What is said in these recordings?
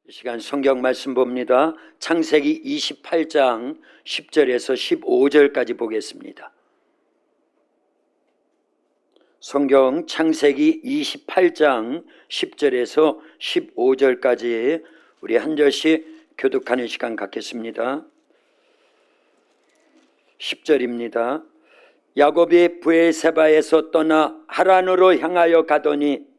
이 시간 성경 말씀 봅니다. 창세기 28장 10절에서 15절까지 보겠습니다. 성경 창세기 28장 10절에서 15절까지 우리 한 절씩 교독하는 시간 갖겠습니다. 10절입니다. 야곱이 브엘세바에서 떠나 하란으로 향하여 가더니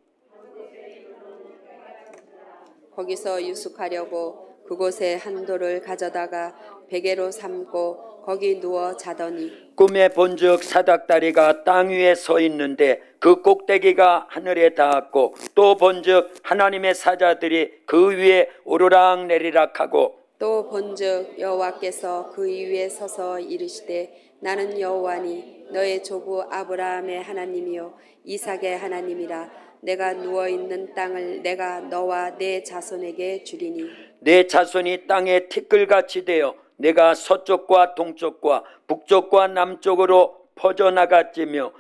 거기서 유숙하려고 그곳에 한 돌을 가져다가 베개로 삼고 거기 누워 자더니 꿈에 본즉 사닥다리가 땅 위에 서 있는데 그 꼭대기가 하늘에 닿았고 또 본즉 하나님의 사자들이 그 위에 오르락 내리락 하고 또 본즉 여호와께서 그 위에 서서 이르시되 나는 여호와니 너의 조부 아브라함의 하나님이요 이삭의 하나님이라. 내가 누워있는 땅을 내가 너와 내 자손에게 주리니 내 자손이 땅에 티끌같이 되어 내가 서쪽과 동쪽과 북쪽과 남쪽으로 퍼져나갔으며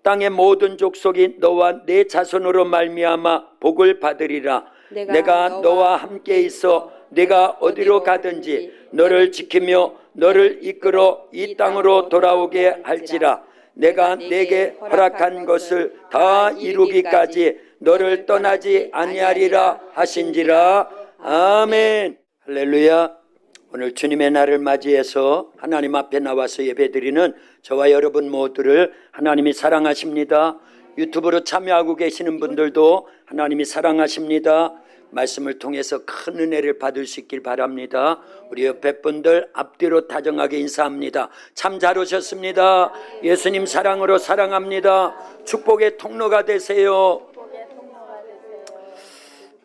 땅의 모든 족속이 너와 내 자손으로 말미암아 복을 받으리라. 내가 너와 함께 있어 내가 어디로 가든지 너를 지키며 너를 이끌어 이 땅으로 돌아오게 할지라. 내가 내게 허락한 것을 다 이루기까지 너를 떠나지 아니하리라 하신지라. 아멘. 할렐루야. 오늘 주님의 날을 맞이해서 하나님 앞에 나와서 예배드리는 저와 여러분 모두를 하나님이 사랑하십니다. 유튜브로 참여하고 계시는 분들도 하나님이 사랑하십니다. 말씀을 통해서 큰 은혜를 받을 수 있길 바랍니다. 우리 옆에 분들 앞뒤로 다정하게 인사합니다. 참 잘 오셨습니다. 예수님 사랑으로 사랑합니다. 축복의 통로가 되세요.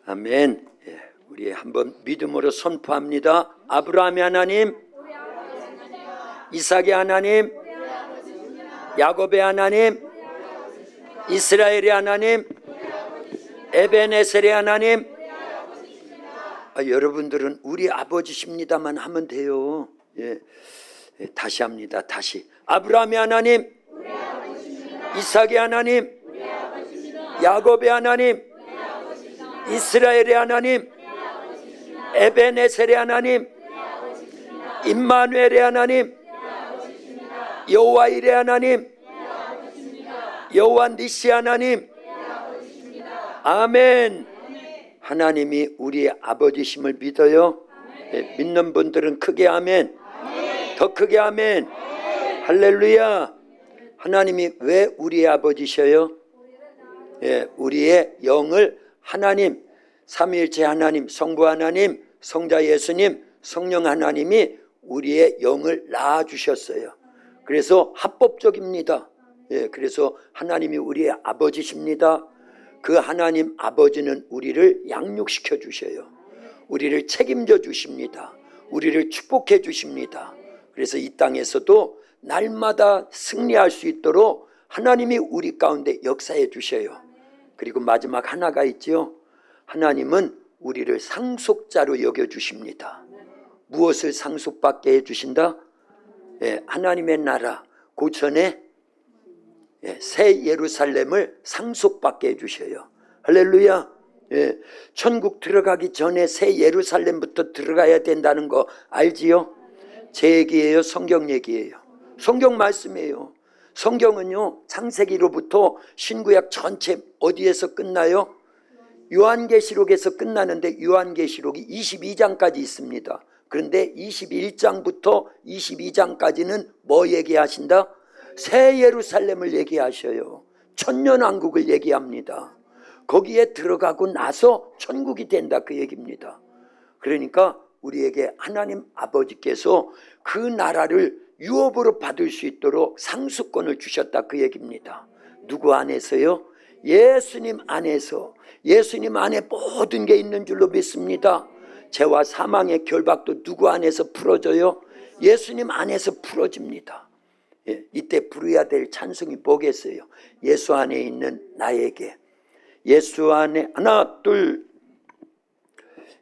아멘. 우리 한번 믿음으로 선포합니다. 아브라함의 하나님, 이삭의 하나님, 야곱의 하나님, 이스라엘의 하나님, 에베네셀의 하나님. 여러분들은 우리 아버지십니다만 하면 돼요. 다시 합니다. 다시. 아브라함의 하나님, 이삭의 하나님, 야곱의 하나님, 이스라엘의 하나님, 에베네셀의 하나님, 임마누엘의 하나님, 여호와 일의 하나님, 여호와 니시 하나님. 아멘. 하나님이 우리의 아버지심을 믿어요? 믿는 분들은 크게 아멘. 더 크게 아멘. 할렐루야. 하나님이 왜 우리의 아버지셔요? 우리의 영을 하나님, 삼위일체 하나님, 성부 하나님, 성자 예수님, 성령 하나님이 우리의 영을 낳아주셨어요. 그래서 합법적입니다. 그래서 하나님이 우리의 아버지십니다. 그 하나님 아버지는 우리를 양육시켜 주셔요. 우리를 책임져 주십니다. 우리를 축복해 주십니다. 그래서 이 땅에서도 날마다 승리할 수 있도록 하나님이 우리 가운데 역사해 주셔요. 그리고 마지막 하나가 있죠. 하나님은 우리를 상속자로 여겨주십니다. 무엇을 상속받게 해주신다? 하나님의 나라 고천에 새 예루살렘을 상속받게 해주셔요. 할렐루야. 천국 들어가기 전에 새 예루살렘부터 들어가야 된다는 거 알지요? 제 얘기예요? 성경 얘기예요? 성경 말씀이에요. 성경은요 창세기로부터 신구약 전체 어디에서 끝나요? 요한계시록에서 끝나는데 요한계시록이 22장까지 있습니다. 그런데 21장부터 22장까지는 뭐 얘기하신다? 새 예루살렘을 얘기하셔요. 천년왕국을 얘기합니다. 거기에 들어가고 나서 천국이 된다 그 얘기입니다. 그러니까 우리에게 하나님 아버지께서 그 나라를 유업으로 받을 수 있도록 상속권을 주셨다 그 얘기입니다. 누구 안에서요? 예수님 안에서. 예수님 안에 모든 게 있는 줄로 믿습니다. 죄와 사망의 결박도 누구 안에서 풀어져요? 예수님 안에서 풀어집니다. 이때 부르야 될 찬송이 뭐겠어요? 예수 안에 있는 나에게. 예수 안에 하나 둘.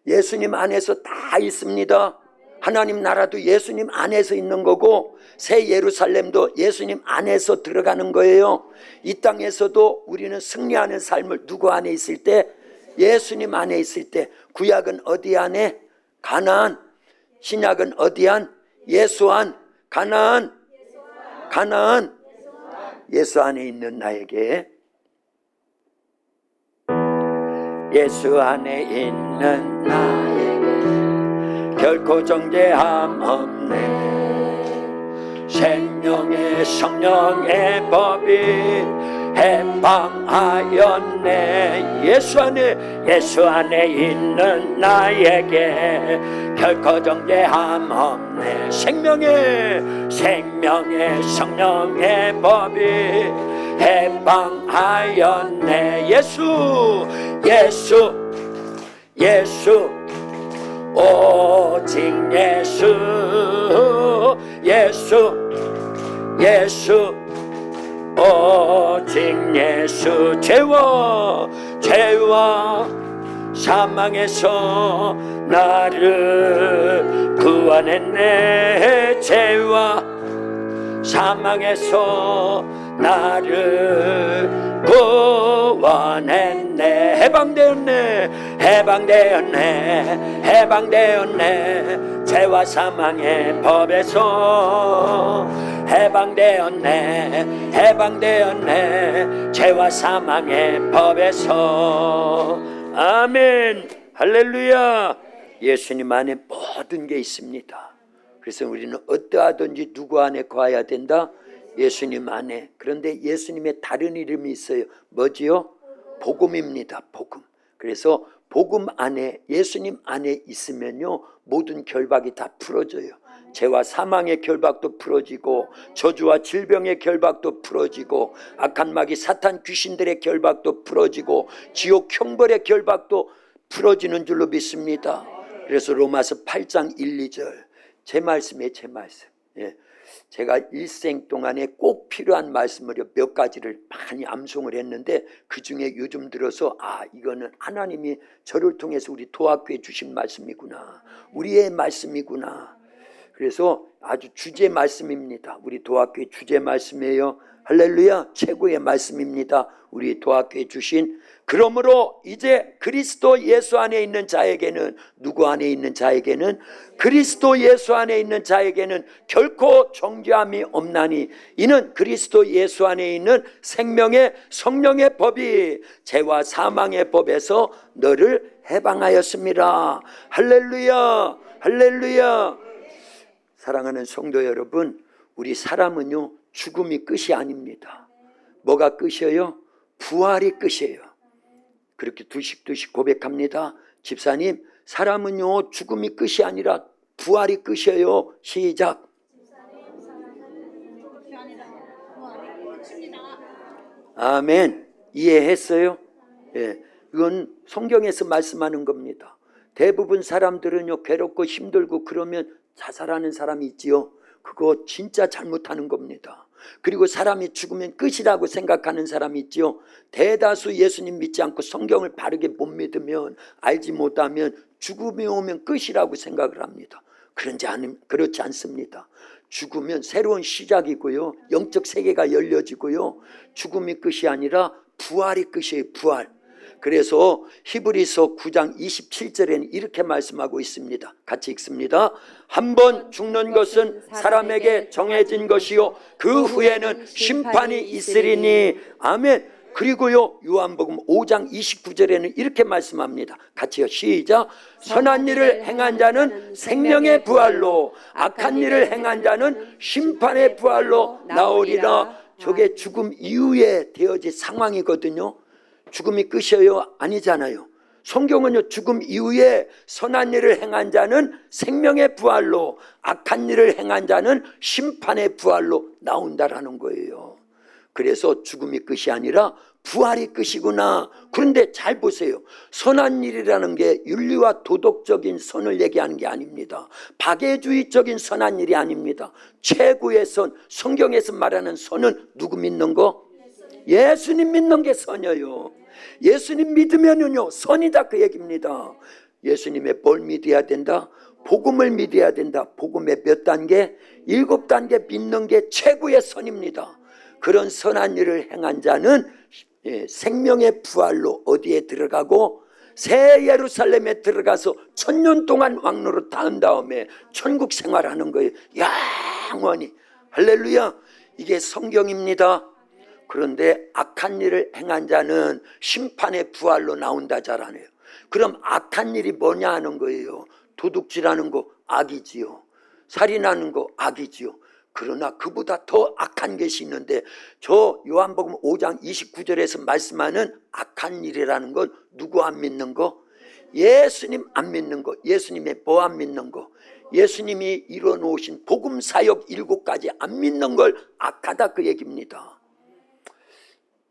예수님 안에서 다 있습니다. 하나님 나라도 예수님 안에서 있는 거고 새 예루살렘도 예수님 안에서 들어가는 거예요. 이 땅에서도 우리는 승리하는 삶을 누구 안에 있을 때? 예수님 안에 있을 때 구약은 어디 안에? 가나안. 신약은 어디 안? 예수 안. 가나안. 가나안. 예수 안에 있는 나에게, 예수 안에 있는 나에게 결코 정죄함 없네. 생명의 성령의 법이 해방하였네. 예수 안에 있는 나에게 결코 정죄함 없네. 생명의 성령의 법이 해방하였네. 예수 오직 예수 오직 예수. 죄와 사망에서 나를 구원했네. 죄와 사망에서 나를 구원했네. 해방되었네. 죄와 사망의 법에서 해방되었네. 죄와 사망의 법에서. 아멘. 할렐루야. 예수님 안에 모든 게 있습니다. 그래서 우리는 어떠하든지 누구 안에 거해야 된다? 예수님 안에. 그런데 예수님의 다른 이름이 있어요. 뭐지요? 복음입니다. 복음. 그래서 복음 안에, 예수님 안에 있으면요, 모든 결박이 다 풀어져요. 죄와 사망의 결박도 풀어지고, 저주와 질병의 결박도 풀어지고, 악한 마귀 사탄 귀신들의 결박도 풀어지고, 지옥 형벌의 결박도 풀어지는 줄로 믿습니다. 그래서 로마서 8장 1, 2절 제 말씀이에요. 제 말씀. 예. 제가 일생 동안에 꼭 필요한 말씀을 몇 가지를 많이 암송을 했는데, 그 중에 요즘 들어서 이거는 하나님이 저를 통해서 우리 도학교에 주신 말씀이구나, 우리의 말씀이구나. 그래서 아주 주제 말씀입니다. 우리 도학교의 주제 말씀이에요. 할렐루야. 최고의 말씀입니다. 우리 도학교에 주신. 그러므로 이제 그리스도 예수 안에 있는 자에게는, 누구 안에 있는 자에게는? 그리스도 예수 안에 있는 자에게는 결코 정죄함이 없나니, 이는 그리스도 예수 안에 있는 생명의 성령의 법이 죄와 사망의 법에서 너를 해방하였습니다. 할렐루야. 할렐루야. 사랑하는 성도 여러분, 우리 사람은요, 죽음이 끝이 아닙니다. 뭐가 끝이에요? 부활이 끝이에요. 그렇게 두씩 고백합니다. 집사님, 사람은요, 죽음이 끝이 아니라 부활이 끝이에요. 시작. 아멘. 이해했어요? 예, 이건 성경에서 말씀하는 겁니다. 대부분 사람들은요, 괴롭고 힘들고 그러면 자살하는 사람이 있지요. 그거 진짜 잘못하는 겁니다. 그리고 사람이 죽으면 끝이라고 생각하는 사람이 있지요. 대다수 예수님 믿지 않고 성경을 바르게 못 믿으면, 알지 못하면 죽음이 오면 끝이라고 생각을 합니다. 그렇지 않습니다. 죽으면 새로운 시작이고요, 영적 세계가 열려지고요, 죽음이 끝이 아니라 부활이 끝이에요. 부활. 그래서 히브리서 9장 27절에는 이렇게 말씀하고 있습니다. 같이 읽습니다. 한번 죽는 것은 사람에게 정해진 것이요, 그 후에는 심판이 있으리니. 아멘. 그리고요, 요한복음 5장 29절에는 이렇게 말씀합니다. 같이요. 시작. 선한 일을 행한 자는 생명의 부활로, 악한 일을 행한 자는 심판의 부활로 나오리라. 저게 죽음 이후에 되어진 상황이거든요. 죽음이 끝이에요? 아니잖아요. 성경은요, 죽음 이후에 선한 일을 행한 자는 생명의 부활로, 악한 일을 행한 자는 심판의 부활로 나온다라는 거예요. 그래서 죽음이 끝이 아니라 부활이 끝이구나. 그런데 잘 보세요. 선한 일이라는 게 윤리와 도덕적인 선을 얘기하는 게 아닙니다. 박애주의적인 선한 일이 아닙니다. 최고의 선, 성경에서 말하는 선은 누구 믿는 거? 예수님 믿는 게 선이에요. 예수님 믿으면요, 선이다, 그 얘기입니다. 예수님의 뭘 믿어야 된다? 복음을 믿어야 된다. 복음의 몇 단계? 7단계 믿는 게 최고의 선입니다. 그런 선한 일을 행한 자는 생명의 부활로 어디에 들어가고? 새 예루살렘에 들어가서 1000년 동안 왕노릇 한 다음에 천국 생활하는 거예요. 영원히. 할렐루야. 이게 성경입니다. 그런데 악한 일을 행한 자는 심판의 부활로 나온다 잘하네요. 그럼 악한 일이 뭐냐 하는 거예요. 도둑질하는 거 악이지요. 살인하는 거 악이지요. 그러나 그보다 더 악한 것이 있는데 저 요한복음 5장 29절에서 말씀하는 악한 일이라는 건 누구 안 믿는 거? 예수님 안 믿는 거. 예수님의 뭐 안 믿는 거? 예수님이 이뤄놓으신 복음 사역 7가지 안 믿는 걸 악하다 그 얘기입니다.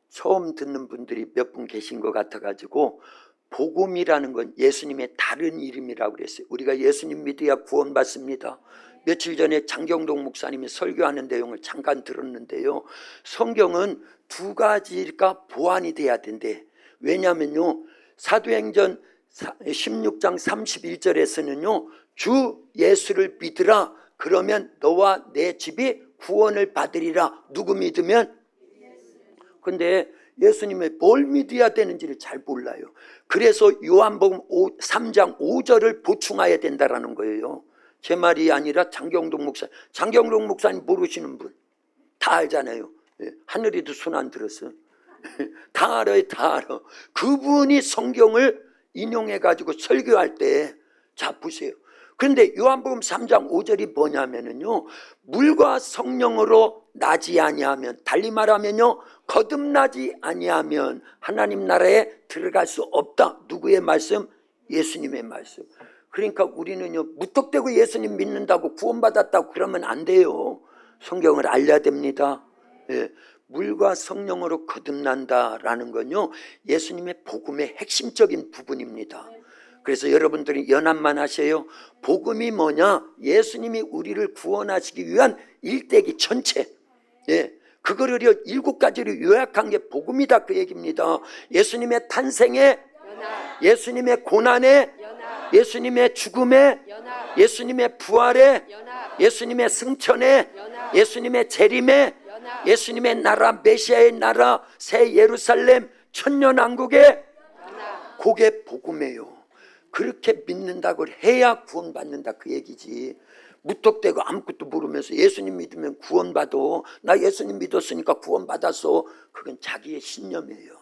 처음 듣는 분들이 몇 분 계신 것 같아가지고 복음이라는 건 예수님의 다른 이름이라고 그랬어요. 우리가 예수님 믿어야 구원받습니다. 며칠 전에 장경동 목사님이 설교하는 내용을 잠깐 들었는데요. 성경은 2가지가 보완이 돼야 된대. 왜냐하면요. 사도행전 16장 31절에서는요. 주 예수를 믿으라. 그러면 너와 내 집이 구원을 받으리라. 누구 믿으면? 근데 예수님의 뭘 믿어야 되는지를 잘 몰라요. 그래서 요한복음 3장 5절을 보충해야 된다는 거예요. 제 말이 아니라 장경동 목사님 모르시는 분 다 알잖아요. 하늘이도 손 안 들었어요. 다 알아요. 다 알아. 그분이 성경을 인용해가지고 설교할 때 자 보세요. 그런데 요한복음 3장 5절이 뭐냐면요. 물과 성령으로 나지 아니하면, 달리 말하면요, 거듭나지 아니하면 하나님 나라에 들어갈 수 없다. 누구의 말씀? 예수님의 말씀. 그러니까 우리는요, 무턱대고 예수님 믿는다고 구원받았다고 그러면 안 돼요. 성경을 알려야 됩니다. 예. 물과 성령으로 거듭난다라는 건요, 예수님의 복음의 핵심적인 부분입니다. 그래서 여러분들이 연합만 하세요. 복음이 뭐냐? 예수님이 우리를 구원하시기 위한 일대기 전체. 예. 그거를 7가지로 요약한 게 복음이다 그 얘기입니다. 예수님의 탄생에, 예수님의 고난에, 예수님의 죽음에, 예수님의 부활에, 예수님의 승천에, 예수님의 재림에, 예수님의 나라, 메시아의 나라, 새 예루살렘, 천년왕국에, 그게 복음이에요. 그렇게 믿는다고 해야 구원받는다 그 얘기지. 무턱대고 아무것도 모르면서 예수님 믿으면 구원받아. 나 예수님 믿었으니까 구원받았어. 그건 자기의 신념이에요.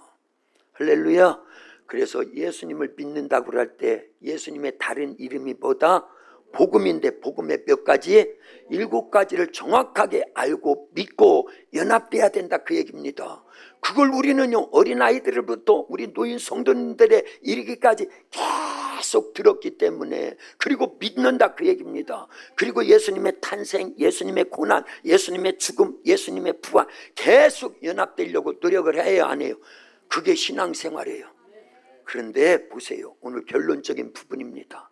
할렐루야. 그래서 예수님을 믿는다고 할 때 예수님의 다른 이름이 뭐다? 복음인데 복음의 몇 가지? 7가지를 정확하게 알고 믿고 연합돼야 된다 그 얘기입니다. 그걸 우리는요, 어린아이들부터 우리 노인 성도님들에 이르기까지 계속 들었기 때문에, 그리고 믿는다 그 얘기입니다. 그리고 예수님의 탄생, 예수님의 고난, 예수님의 죽음, 예수님의 부활 계속 연합되려고 노력을 해야 안 해요. 그게 신앙생활이에요. 그런데 보세요. 오늘 결론적인 부분입니다.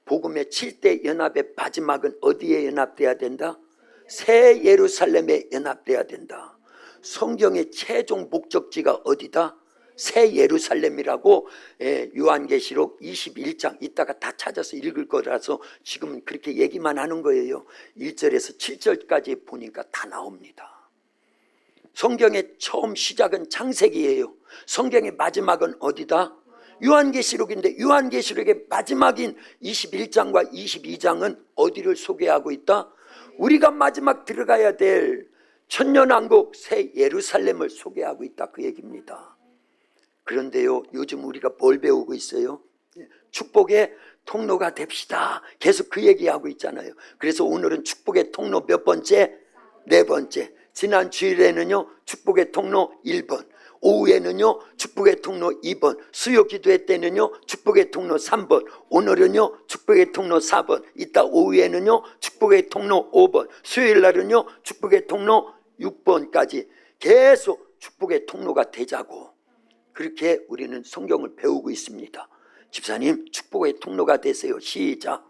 복음의 7대 연합의 마지막은 어디에 연합돼야 된다? 새 예루살렘에 연합돼야 된다. 성경의 최종 목적지가 어디다? 새 예루살렘이라고. 요한계시록 21장 이따가 다 찾아서 읽을 거라서 지금은 그렇게 얘기만 하는 거예요. 1절에서 7절까지 보니까 다 나옵니다. 성경의 처음 시작은 창세기예요. 성경의 마지막은 어디다? 요한계시록인데 요한계시록의 마지막인 21장과 22장은 어디를 소개하고 있다? 우리가 마지막 들어가야 될 천년왕국 새 예루살렘을 소개하고 있다 그 얘기입니다. 그런데요, 요즘 우리가 뭘 배우고 있어요? 축복의 통로가 됩시다. 계속 그 얘기하고 있잖아요. 그래서 오늘은 축복의 통로 몇 번째? 4번째. 지난 주일에는요, 축복의 통로 1번, 오후에는요 축복의 통로 2번, 수요 기도회 때는요 축복의 통로 3번, 오늘은요 축복의 통로 4번, 이따 오후에는요 축복의 통로 5번, 수요일 날은요 축복의 통로 6번까지 계속 축복의 통로가 되자고, 그렇게 우리는 성경을 배우고 있습니다. 집사님, 축복의 통로가 되세요. 시작.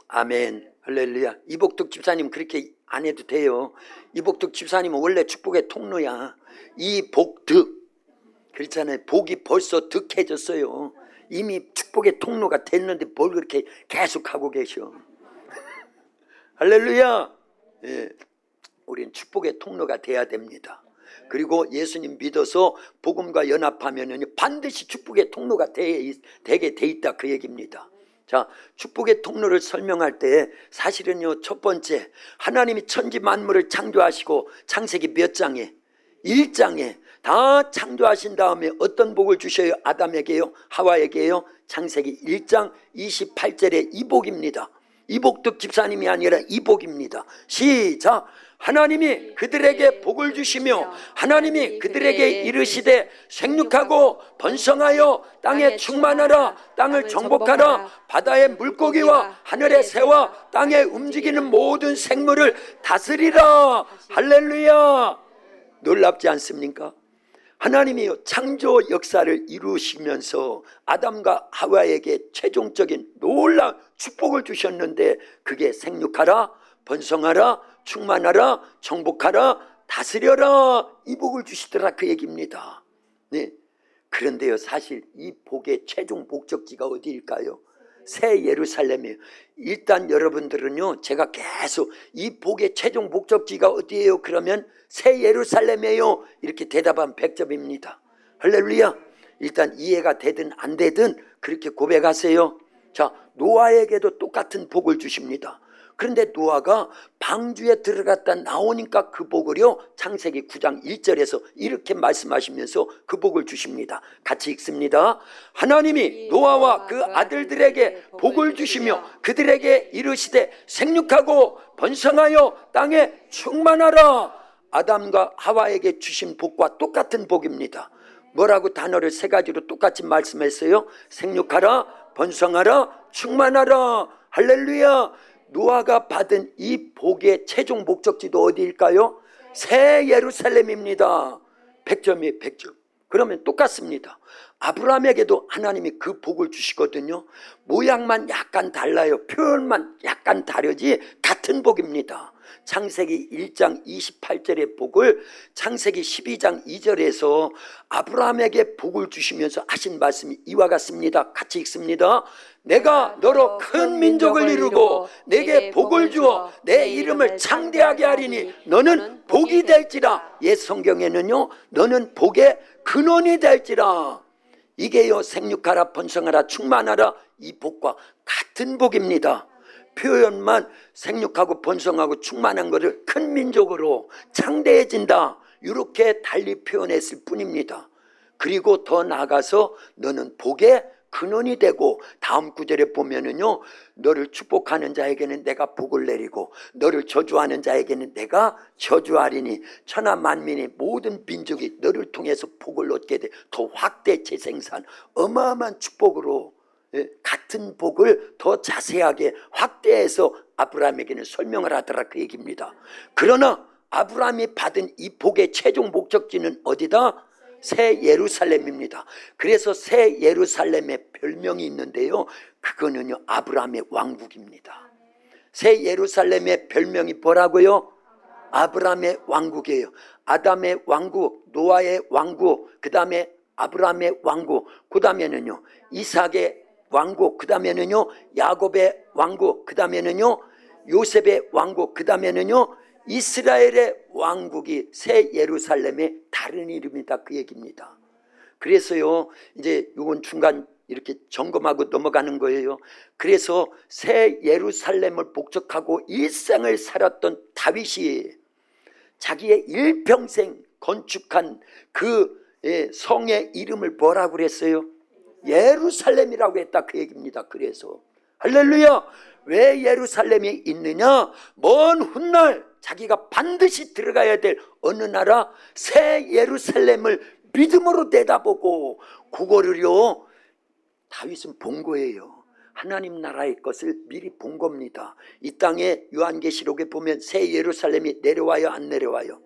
아멘. 할렐루야. 이복덕 집사님 그렇게 안 해도 돼요. 이복덕 집사님은 원래 축복의 통로야. 이복덕 그렇잖아요. 복이 벌써 득해졌어요. 이미 축복의 통로가 됐는데 뭘 그렇게 계속하고 계셔. 할렐루야. 예. 우린 축복의 통로가 돼야 됩니다. 그리고 예수님 믿어서 복음과 연합하면은 반드시 축복의 통로가 되게 돼 있다 그 얘기입니다. 자, 축복의 통로를 설명할 때 사실은요, 첫 번째, 하나님이 천지 만물을 창조하시고 창세기 몇 장에? 1장에 다 창조하신 다음에 어떤 복을 주셔요? 아담에게요? 하와에게요? 창세기 1장 28절에 이 복입니다. 이복도 집사님이 아니라 이복입니다. 시작. 하나님이 그들에게 복을 주시며 하나님이 그들에게 이르시되 생육하고 번성하여 땅에 충만하라, 땅을 정복하라, 바다의 물고기와 하늘의 새와 땅에 움직이는 모든 생물을 다스리라. 할렐루야. 놀랍지 않습니까? 하나님이 창조 역사를 이루시면서 아담과 하와에게 최종적인 놀라운 축복을 주셨는데 그게 생육하라, 번성하라, 충만하라, 정복하라, 다스려라, 이 복을 주시더라 그 얘기입니다. 네. 그런데요, 사실 이 복의 최종 목적지가 어디일까요? 새 예루살렘이에요. 일단 여러분들은요, 제가 계속 이 복의 최종 목적지가 어디예요? 그러면 새 예루살렘이에요, 이렇게 대답하면 100점입니다. 할렐루야. 일단 이해가 되든 안 되든 그렇게 고백하세요. 자, 노아에게도 똑같은 복을 주십니다. 그런데 노아가 방주에 들어갔다 나오니까 그 복을요, 창세기 9장 1절에서 이렇게 말씀하시면서 그 복을 주십니다. 같이 읽습니다. 하나님이 노아와 그 아들들에게 복을 주시며 그들에게 이르시되 생육하고 번성하여 땅에 충만하라. 아담과 하와에게 주신 복과 똑같은 복입니다. 뭐라고 단어를 세 가지로 똑같이 말씀했어요? 생육하라, 번성하라, 충만하라. 할렐루야. 노아가 받은 이 복의 최종 목적지도 어디일까요? 새 예루살렘입니다. 100점이에요, 100점. 그러면 똑같습니다. 아브라함에게도 하나님이 그 복을 주시거든요. 모양만 약간 달라요. 표현만 약간 다르지 같은 복입니다. 창세기 1장 28절의 복을 창세기 12장 2절에서 아브라함에게 복을 주시면서 하신 말씀이 이와 같습니다. 같이 읽습니다. 내가 너로 큰 민족을 이루고 내게 복을 주어 내 이름을 창대하게 하리니 너는 복이 될지라. 옛 성경에는요, 너는 복의 근원이 될지라. 이게요, 생육하라, 번성하라, 충만하라, 이 복과 같은 복입니다. 표현만 생육하고 번성하고 충만한 것을 큰 민족으로 창대해진다, 이렇게 달리 표현했을 뿐입니다. 그리고 더 나아가서 너는 복의 근원이 되고, 다음 구절에 보면은요, 너를 축복하는 자에게는 내가 복을 내리고 너를 저주하는 자에게는 내가 저주하리니 천하 만민의 모든 민족이 너를 통해서 복을 얻게 돼. 더 확대 재생산, 어마어마한 축복으로 같은 복을 더 자세하게 확대해서 아브라함에게는 설명을 하더라 그 얘기입니다. 그러나 아브라함이 받은 이 복의 최종 목적지는 어디다? 새 예루살렘입니다. 그래서 새 예루살렘의 별명이 있는데요, 그거는요, 아브라함의 왕국입니다. 새 예루살렘의 별명이 뭐라고요? 아브라함의 왕국이에요. 아담의 왕국, 노아의 왕국, 그 다음에 아브라함의 왕국, 그 다음에는요 이삭의 왕국, 그 다음에는요 야곱의 왕국, 그 다음에는요 요셉의 왕국, 그 다음에는요 이스라엘의 왕국이 새 예루살렘의 다른 이름이다 그 얘기입니다. 그래서요, 이제 이건 중간 이렇게 점검하고 넘어가는 거예요. 그래서 새 예루살렘을 복적하고 일생을 살았던 다윗이 자기의 일평생 건축한 그 성의 이름을 뭐라고 그랬어요? 예루살렘이라고 했다 그 얘기입니다. 그래서 할렐루야. 왜 예루살렘이 있느냐? 먼 훗날 자기가 반드시 들어가야 될 어느 나라 새 예루살렘을 믿음으로 내다보고 그거를요, 다윗은 본 거예요. 하나님 나라의 것을 미리 본 겁니다. 이 땅에 요한계시록에 보면 새 예루살렘이 내려와요, 안 내려와요?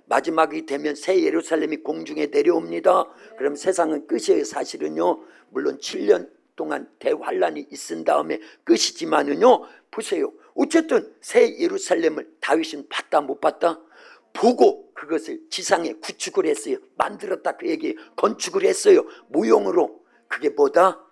마지막이 되면 새 예루살렘이 공중에 내려옵니다. 그럼 세상은 끝이에요. 사실은요, 물론 7년 동안 대환란이 있은 다음에 끝이지만은요, 보세요. 어쨌든 새 예루살렘을 다윗은 봤다 못 봤다? 보고 그것을 지상에 구축을 했어요. 만들었다 그 얘기예요. 건축을 했어요. 모형으로. 그게 뭐다?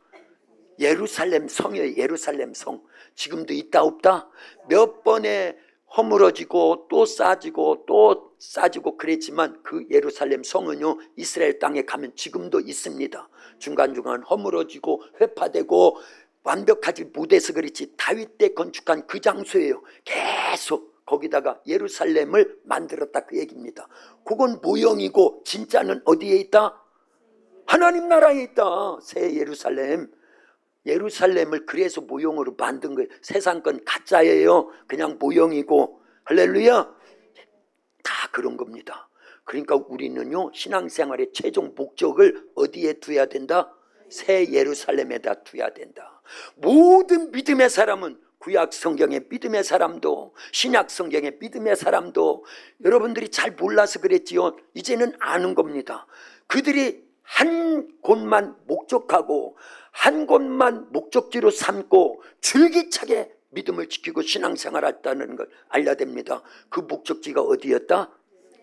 예루살렘 성이에요. 예루살렘 성. 지금도 있다 없다? 몇 번의 허물어지고 또 싸지고 또 싸지고 그랬지만 그 예루살렘 성은요 이스라엘 땅에 가면 지금도 있습니다. 중간중간 허물어지고 회파되고 완벽하지 못해서 그렇지 다윗 때 건축한 그 장소예요. 계속 거기다가 예루살렘을 만들었다 그 얘기입니다. 그건 모형이고 진짜는 어디에 있다? 하나님 나라에 있다. 새 예루살렘. 예루살렘을 그래서 모형으로 만든 거예요. 세상 건 가짜예요. 그냥 모형이고. 할렐루야. 다 그런 겁니다. 그러니까 우리는요 신앙생활의 최종 목적을 어디에 두어야 된다? 새 예루살렘에다 두어야 된다. 모든 믿음의 사람은 구약 성경의 믿음의 사람도 신약 성경의 믿음의 사람도 여러분들이 잘 몰라서 그랬지요. 이제는 아는 겁니다. 그들이 한 곳만 목적하고 한 곳만 목적지로 삼고 줄기차게 믿음을 지키고 신앙생활 했다는 걸 알려야 됩니다. 그 목적지가 어디였다?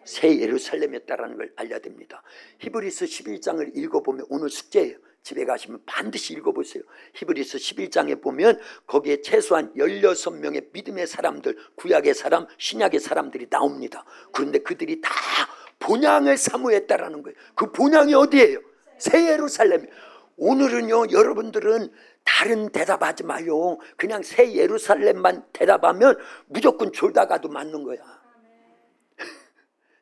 새 예루살렘이었다는 걸 알려야 됩니다. 히브리서 11장을 읽어보면 오늘 숙제예요. 집에 가시면 반드시 읽어보세요. 히브리서 11장에 보면 거기에 최소한 16명의 믿음의 사람들, 구약의 사람, 신약의 사람들이 나옵니다. 그런데 그들이 다 본향을 사모했다라는 거예요. 그 본향이 어디예요? 새 예루살렘. 오늘은요 여러분들은 다른 대답하지 마요. 그냥 새 예루살렘만 대답하면 무조건 졸다 가도 맞는 거야.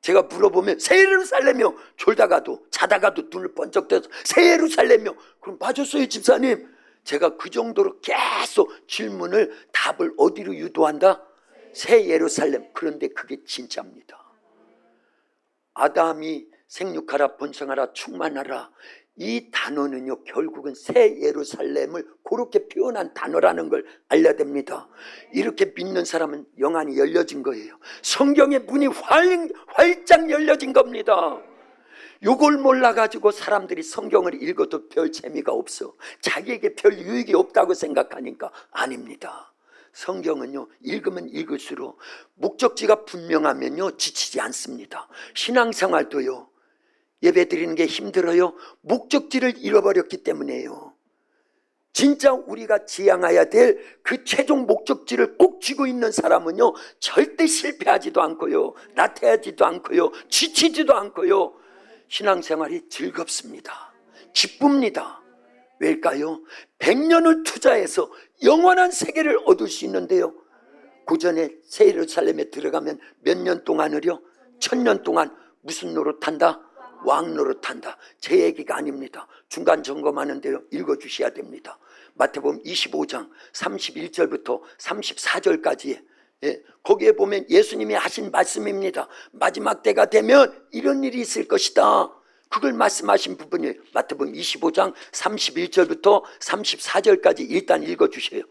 제가 물어보면 새 예루살렘이요. 졸다가도 자다가도 눈을 번쩍 떠서 새 예루살렘이요. 그럼 맞았어요 집사님. 제가 그 정도로 계속 질문을 답을 어디로 유도한다? 새 예루살렘. 그런데 그게 진짜입니다. 아담이 생육하라 번성하라 충만하라 이 단어는요 결국은 새 예루살렘을 그렇게 표현한 단어라는 걸 알려야 됩니다. 이렇게 믿는 사람은 영안이 열려진 거예요. 성경의 문이 활짝 열려진 겁니다. 요걸 몰라가지고 사람들이 성경을 읽어도 별 재미가 없어. 자기에게 별 유익이 없다고 생각하니까 아닙니다. 성경은요 읽으면 읽을수록 목적지가 분명하면요 지치지 않습니다. 신앙생활도요 예배 드리는 게 힘들어요? 목적지를 잃어버렸기 때문에요. 진짜 우리가 지향해야 될 그 최종 목적지를 꼭 쥐고 있는 사람은요 절대 실패하지도 않고요 나태하지도 않고요 지치지도 않고요 신앙생활이 즐겁습니다. 기쁩니다. 왜일까요? 100년을 투자해서 영원한 세계를 얻을 수 있는데요 고전에 새 예루살렘에 들어가면 몇 년 동안을요? 1000년 동안 무슨 노릇한다? 왕노릇한다. 제 얘기가 아닙니다. 중간 점검하는데요 읽어주셔야 됩니다. 마태복음 25장 31절부터 34절까지 거기에 보면 예수님이 하신 말씀입니다. 마지막 때가 되면 이런 일이 있을 것이다. 그걸 말씀하신 부분이에요. 마태복음 25장 31절부터 34절까지 일단 읽어주세요.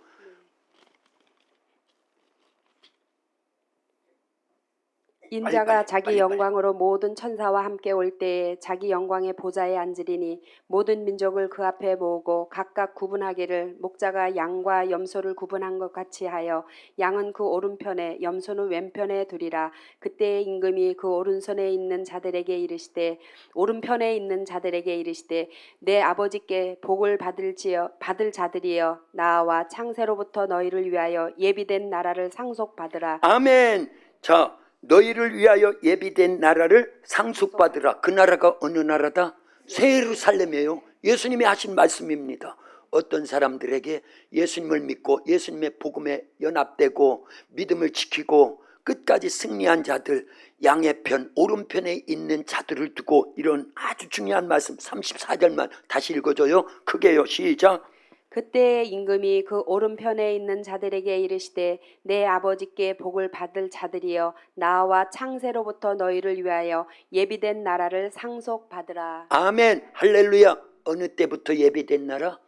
인자가 자기 빨리. 영광으로 모든 천사와 함께 올 때에 자기 영광의 보좌에 앉으리니 모든 민족을 그 앞에 모으고 각각 구분하기를 목자가 양과 염소를 구분한 것 같이 하여 양은 그 오른편에 염소는 왼편에 두리라. 그때의 임금이 그 오른손에 있는 자들에게 이르시되 오른편에 있는 자들에게 이르시되 내 아버지께 복을 받을 자들이여 나와 창세로부터 너희를 위하여 예비된 나라를 상속받으라. 아멘. 자, 너희를 위하여 예비된 나라를 상속받으라. 그 나라가 어느 나라다? 새 예루살렘이에요. 예수님이 하신 말씀입니다. 어떤 사람들에게 예수님을 믿고 예수님의 복음에 연합되고 믿음을 지키고 끝까지 승리한 자들, 양의 편 오른편에 있는 자들을 두고 이런 아주 중요한 말씀 34절만 다시 읽어줘요. 크게요. 시작. 그때의 임금이 그 오른편에 있는 자들에게 이르시되 내 아버지께 복을 받을 자들이여 나와 창세로부터 너희를 위하여 예비된 나라를 상속받으라. 아멘. 할렐루야. 어느 때부터 예비된 나라?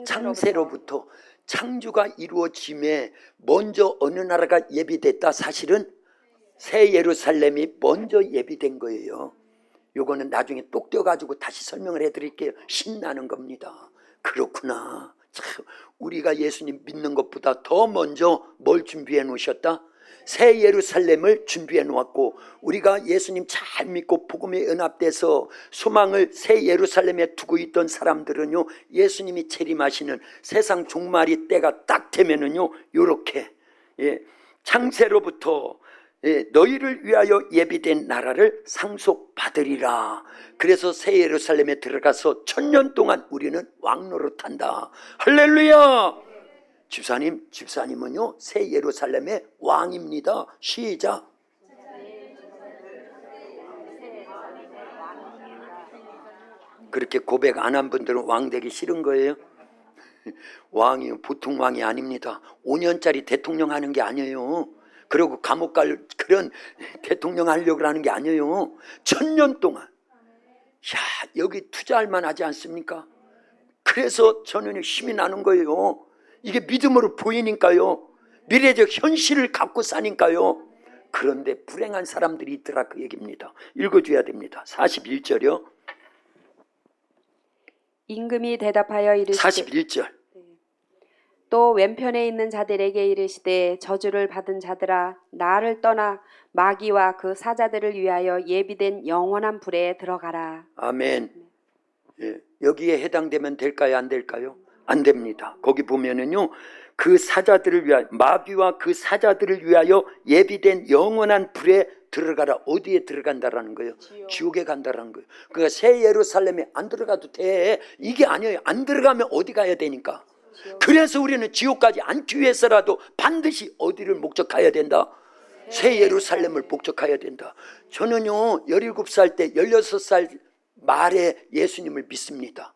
창세로부터. 창조가 이루어짐에 먼저 어느 나라가 예비됐다? 사실은 새 예루살렘이 먼저 예비된 거예요. 요거는 나중에 똑 떼어가지고 다시 설명을 해드릴게요. 신나는 겁니다. 그렇구나. 참, 우리가 예수님 믿는 것보다 더 먼저 뭘 준비해 놓으셨다? 새 예루살렘을 준비해 놓았고 우리가 예수님 잘 믿고 복음에 연합돼서 소망을 새 예루살렘에 두고 있던 사람들은요 예수님이 재림하시는 세상 종말이 때가 딱 되면은요 요렇게 창세로부터 너희를 위하여 예비된 나라를 상속받으리라. 그래서 새 예루살렘에 들어가서 1000년 동안 우리는 왕노릇한다. 할렐루야. 집사님은요 새 예루살렘의 왕입니다. 시작. 그렇게 고백 안 한 분들은 왕 되기 싫은 거예요. 왕이 보통 왕이 아닙니다. 5년짜리 대통령 하는 게 아니에요. 그리고 감옥 갈 그런 대통령 하려고 하는 게 아니에요. 1000년 동안. 야, 여기 투자할 만하지 않습니까? 그래서 저는 힘이 나는 거예요. 이게 믿음으로 보이니까요. 미래적 현실을 갖고 사니까요. 그런데 불행한 사람들이 있더라 그 얘기입니다. 읽어줘야 됩니다. 41절이요. 임금이 대답하여 이르시되 41절. 또 왼편에 있는 자들에게 이르시되 저주를 받은 자들아 나를 떠나 마귀와 그 사자들을 위하여 예비된 영원한 불에 들어가라. 아멘. 예, 여기에 해당되면 될까요? 안 될까요? 안 됩니다. 거기 보면은요 그 사자들을 위하여 마귀와 그 사자들을 위하여 예비된 영원한 불에 들어가라. 어디에 들어간다라는 거예요? 지옥에 간다라는 거예요. 그러니까 새 예루살렘에 안 들어가도 돼. 이게 아니에요. 안 들어가면 어디 가야 되니까. 그래서 우리는 지옥까지 앉기 위해서라도 반드시 어디를 목적해야 된다? 새 예루살렘을 목적해야 된다. 저는요 17살 때 16살 말에 예수님을 믿습니다.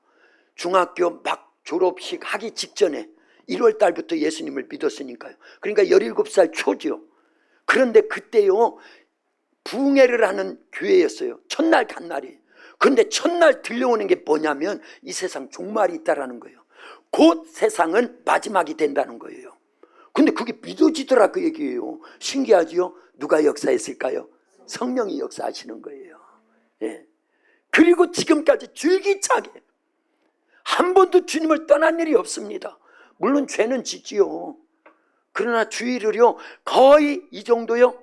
중학교 막 졸업식 하기 직전에 1월 달부터 예수님을 믿었으니까요. 그러니까 17살 초죠. 그런데 그때요 부흥회를 하는 교회였어요. 첫날 간 날이. 그런데 첫날 들려오는 게 뭐냐면 이 세상 종말이 있다라는 거예요. 곧 세상은 마지막이 된다는 거예요. 근데 그게 믿어지더라 그 얘기예요. 신기하지요? 누가 역사했을까요? 성령이 역사하시는 거예요. 예. 그리고 지금까지 줄기차게 한 번도 주님을 떠난 일이 없습니다. 물론 죄는 짓지요. 그러나 주일을요 거의 이 정도요.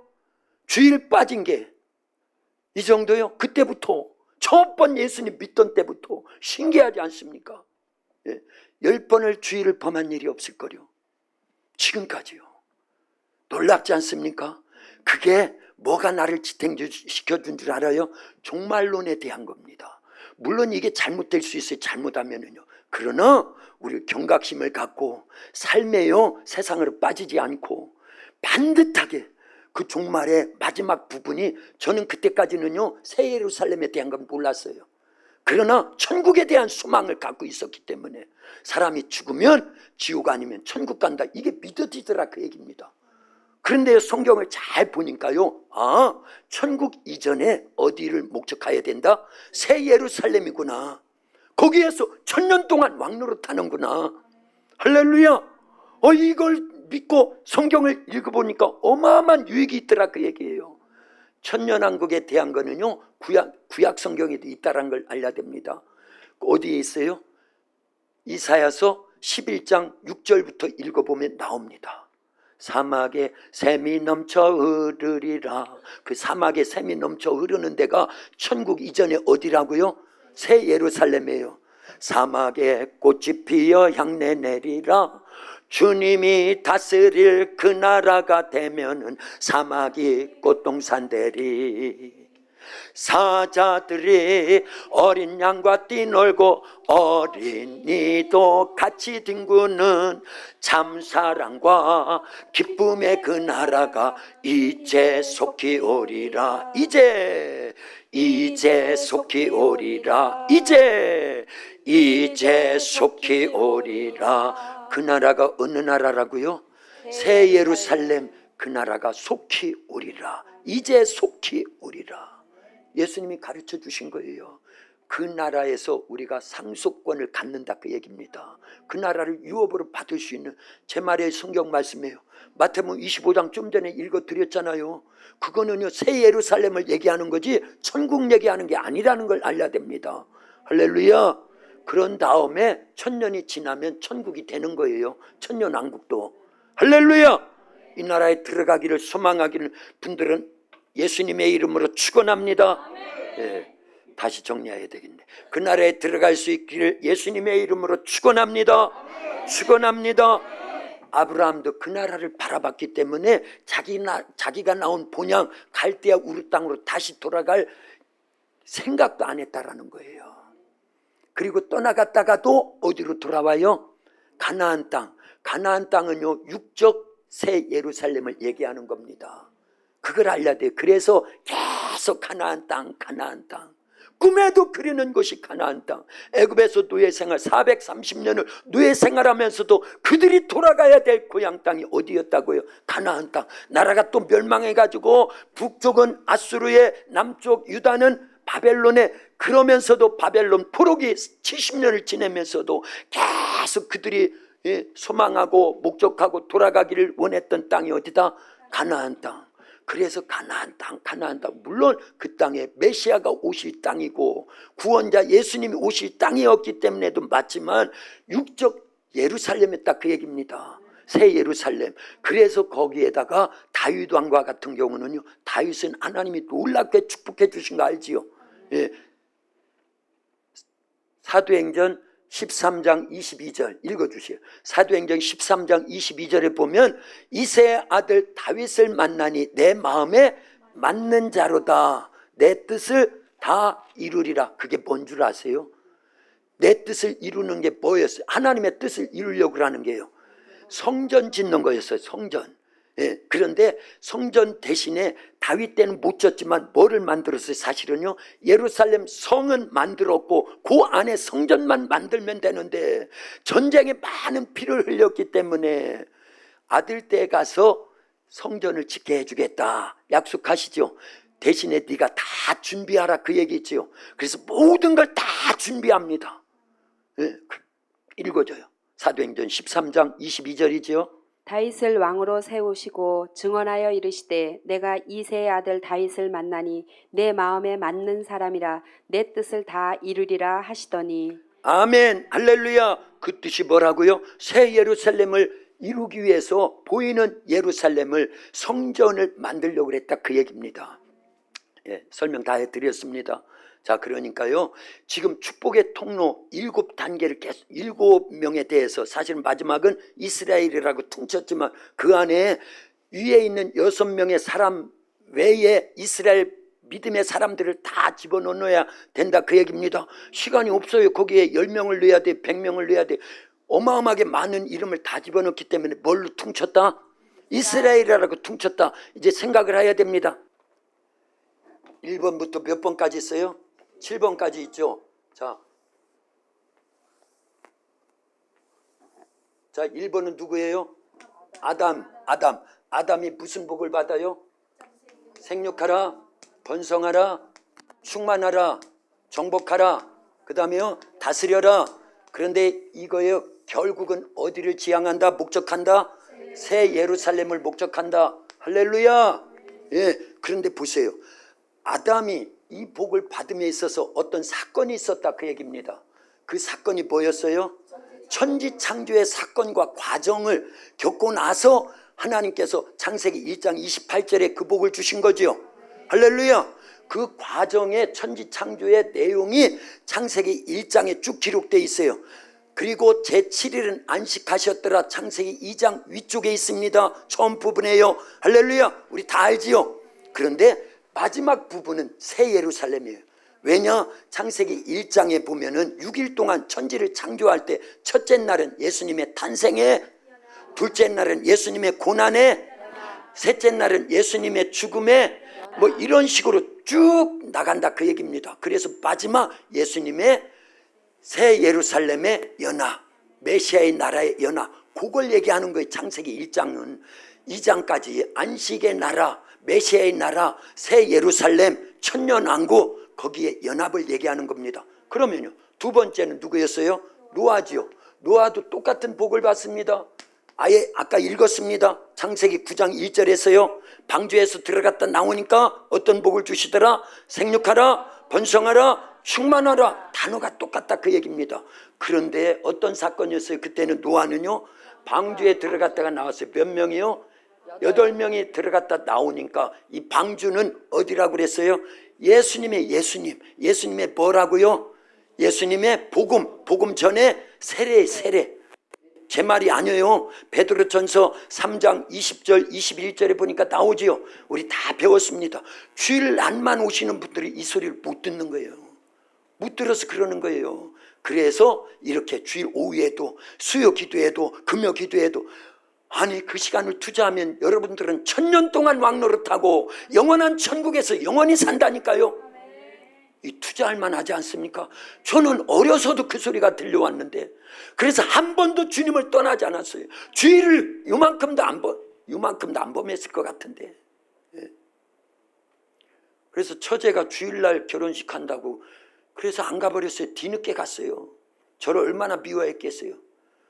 주일 빠진 게 이 정도요. 그때부터 첫 번 예수님 믿던 때부터 신기하지 않습니까? 예. 10번을 주일을 범한 일이 없을 거요. 지금까지요. 놀랍지 않습니까? 그게 뭐가 나를 지탱시켜준 줄 알아요? 종말론에 대한 겁니다. 물론 이게 잘못될 수 있어요. 잘못하면은요. 그러나 우리 경각심을 갖고 삶에요 세상으로 빠지지 않고 반듯하게 그 종말의 마지막 부분이 저는 그때까지는요 새 예루살렘에 대한 건 몰랐어요. 그러나 천국에 대한 소망을 갖고 있었기 때문에 사람이 죽으면 지옥 아니면 천국 간다. 이게 믿어지더라 그 얘기입니다. 그런데 성경을 잘 보니까요. 아, 천국 이전에 어디를 목적해야 된다? 새 예루살렘이구나. 거기에서 1000년 동안 왕노릇하는구나. 할렐루야. 이걸 믿고 성경을 읽어보니까 어마어마한 유익이 있더라 그 얘기예요. 천년왕국에 대한 거는요 구약 성경에도 있다는 걸 알려야 됩니다. 어디에 있어요? 이사야서 11장 6절부터 읽어보면 나옵니다. 사막에 샘이 넘쳐 흐르리라. 그 사막에 샘이 넘쳐 흐르는 데가 천국 이전에 어디라고요? 새 예루살렘이에요. 사막에 꽃이 피어 향내 내리라. 주님이 다스릴 그 나라가 되면은 사막이 꽃동산 되리. 사자들이 어린 양과 뛰놀고 어린이도 같이 뒹구는 참사랑과 기쁨의 그 나라가 이제 속히 오리라. 이제 속히 오리라. 이제 속히 오리라. 그 나라가 어느 나라라고요? 새 예루살렘. 그 나라가 속히 오리라. 이제 속히 오리라. 예수님이 가르쳐 주신 거예요. 그 나라에서 우리가 상속권을 갖는다 그 얘기입니다. 그 나라를 유업으로 받을 수 있는 제 말의 성경 말씀이에요. 마태복음 25장 좀 전에 읽어드렸잖아요. 그거는요 새 예루살렘을 얘기하는 거지 천국 얘기하는 게 아니라는 걸 알려야 됩니다. 할렐루야. 그런 다음에 1000년이 지나면 천국이 되는 거예요. 천년왕국도. 할렐루야. 이 나라에 들어가기를 소망하기를 분들은 예수님의 이름으로 축원합니다. 예, 다시 정리해야 되겠네. 그 나라에 들어갈 수 있기를 예수님의 이름으로 축원합니다. 축원합니다. 아브라함도 그 나라를 바라봤기 때문에 자기가 나온 본향 갈대아 우르 땅으로 다시 돌아갈 생각도 안 했다라는 거예요. 그리고 떠나갔다가도 어디로 돌아와요? 가나안 땅. 가나안 땅은요, 육적 새 예루살렘을 얘기하는 겁니다. 그걸 알려야 돼요. 그래서 계속 가나안 땅, 가나안 땅. 꿈에도 그리는 것이 가나안 땅. 애굽에서 노예 생활 430년을 노예 생활하면서도 그들이 돌아가야 될 고향 땅이 어디였다고요? 가나안 땅. 나라가 또 멸망해가지고 북쪽은 아수르의, 남쪽 유다는 바벨론에, 그러면서도 바벨론 포로기 70년을 지내면서도 계속 그들이 소망하고 목적하고 돌아가기를 원했던 땅이 어디다? 가나안 땅. 그래서 가나안 땅, 가나안 땅. 물론 그 땅에 메시아가 오실 땅이고 구원자 예수님이 오실 땅이었기 때문에도 맞지만 육적 예루살렘이었다, 그 얘기입니다. 새 예루살렘. 그래서 거기에다가 다윗 왕과 같은 경우는요, 다윗은 하나님이 놀랍게 축복해 주신 거 알지요? 예. 사도행전 13장 22절 읽어주세요. 사도행전 13장 22절에 보면 이새의 아들 다윗을 만나니 내 마음에 맞는 자로다. 내 뜻을 다 이루리라. 그게 뭔 줄 아세요? 내 뜻을 이루는 게 뭐였어요? 하나님의 뜻을 이루려고 하는 게요, 성전 짓는 거였어요. 성전. 예, 그런데 성전 대신에 다윗 때는 못 졌지만 뭐를 만들었어요? 사실은요, 예루살렘 성은 만들었고 그 안에 성전만 만들면 되는데 전쟁에 많은 피를 흘렸기 때문에 아들 때 가서 성전을 짓게 해주겠다 약속하시죠. 대신에 네가 다 준비하라, 그 얘기지요. 그래서 모든 걸 다 준비합니다. 예, 읽어줘요. 사도행전 13장 22절이지요. 다윗을 왕으로 세우시고 증언하여 이르시되 내가 이새의 아들 다윗을 만나니 내 마음에 맞는 사람이라 내 뜻을 다 이루리라 하시더니. 아멘, 할렐루야. 그 뜻이 뭐라고요? 새 예루살렘을 이루기 위해서 보이는 예루살렘을, 성전을 만들려고 그랬다, 그 얘기입니다. 예, 설명 다 해드렸습니다. 자, 그러니까요, 지금 축복의 통로 7단계를 계속 7명에 대해서, 사실은 마지막은 이스라엘이라고 퉁쳤지만 그 안에 위에 있는 6명의 사람 외에 이스라엘 믿음의 사람들을 다 집어넣어야 된다, 그 얘기입니다. 시간이 없어요. 거기에 10명을 넣어야 돼, 100명을 넣어야 돼. 어마어마하게 많은 이름을 다 집어넣기 때문에 뭘로 퉁쳤다? 이스라엘이라고 퉁쳤다. 이제 생각을 해야 됩니다. 1번부터 몇 번까지 있어요? 7번까지 있죠. 자, 1번은 누구예요? 아담이 무슨 복을 받아요? 생육하라, 번성하라, 충만하라, 정복하라, 그 다음에요, 다스려라. 그런데 이거예요, 결국은 어디를 지향한다, 목적한다? 새 예루살렘을 목적한다. 할렐루야. 예, 그런데 보세요, 아담이 이 복을 받음에 있어서 어떤 사건이 있었다, 그 얘기입니다. 그 사건이 뭐였어요? 천지창조의 사건과 과정을 겪고 나서 하나님께서 창세기 1장 28절에 그 복을 주신 거죠. 할렐루야. 그 과정의 천지창조의 내용이 창세기 1장에 쭉 기록되어 있어요. 그리고 제7일은 안식하셨더라, 창세기 2장 위쪽에 있습니다. 처음 부분에요. 할렐루야. 우리 다 알지요. 그런데 마지막 부분은 새 예루살렘이에요. 왜냐? 창세기 1장에 보면은 6일 동안 천지를 창조할 때 첫째 날은 예수님의 탄생에, 둘째 날은 예수님의 고난에, 셋째 날은 예수님의 죽음에, 뭐 이런 식으로 쭉 나간다, 그 얘기입니다. 그래서 마지막 예수님의 새 예루살렘의 연화, 메시아의 나라의 연화, 그걸 얘기하는 거예요. 창세기 1장은 2장까지 안식의 나라, 메시아의 나라, 새 예루살렘, 천년왕국, 거기에 연합을 얘기하는 겁니다. 그러면요, 두 번째는 누구였어요? 노아지요. 노아도 똑같은 복을 받습니다. 아예 아까 읽었습니다. 창세기 9장 1절에서요, 방주에서 들어갔다 나오니까 어떤 복을 주시더라? 생육하라, 번성하라, 충만하라. 단어가 똑같다, 그 얘기입니다. 그런데 어떤 사건이었어요? 그때는 노아는요, 방주에 들어갔다가 나왔어요. 몇 명이요? 8명이 들어갔다 나오니까 이 방주는 어디라고 그랬어요? 예수님의 뭐라고요? 예수님의 복음 전에 세례. 제 말이 아니에요. 베드로전서 3장 20절 21절에 보니까 나오지요. 우리 다 배웠습니다. 주일 날만 오시는 분들이 이 소리를 못 듣는 거예요. 못 들어서 그러는 거예요. 그래서 이렇게 주일 오후에도 수요 기도에도 금요 기도에도 아니 그 시간을 투자하면 여러분들은 1000년 동안 왕노릇하고 영원한 천국에서 영원히 산다니까요. 이 투자할 만하지 않습니까? 저는 어려서도 그 소리가 들려왔는데 그래서 한 번도 주님을 떠나지 않았어요. 주일을 요만큼도 안 범했을 것 같은데. 예. 그래서 처제가 주일날 결혼식 한다고 그래서 안 가버렸어요. 뒤늦게 갔어요. 저를 얼마나 미워했겠어요.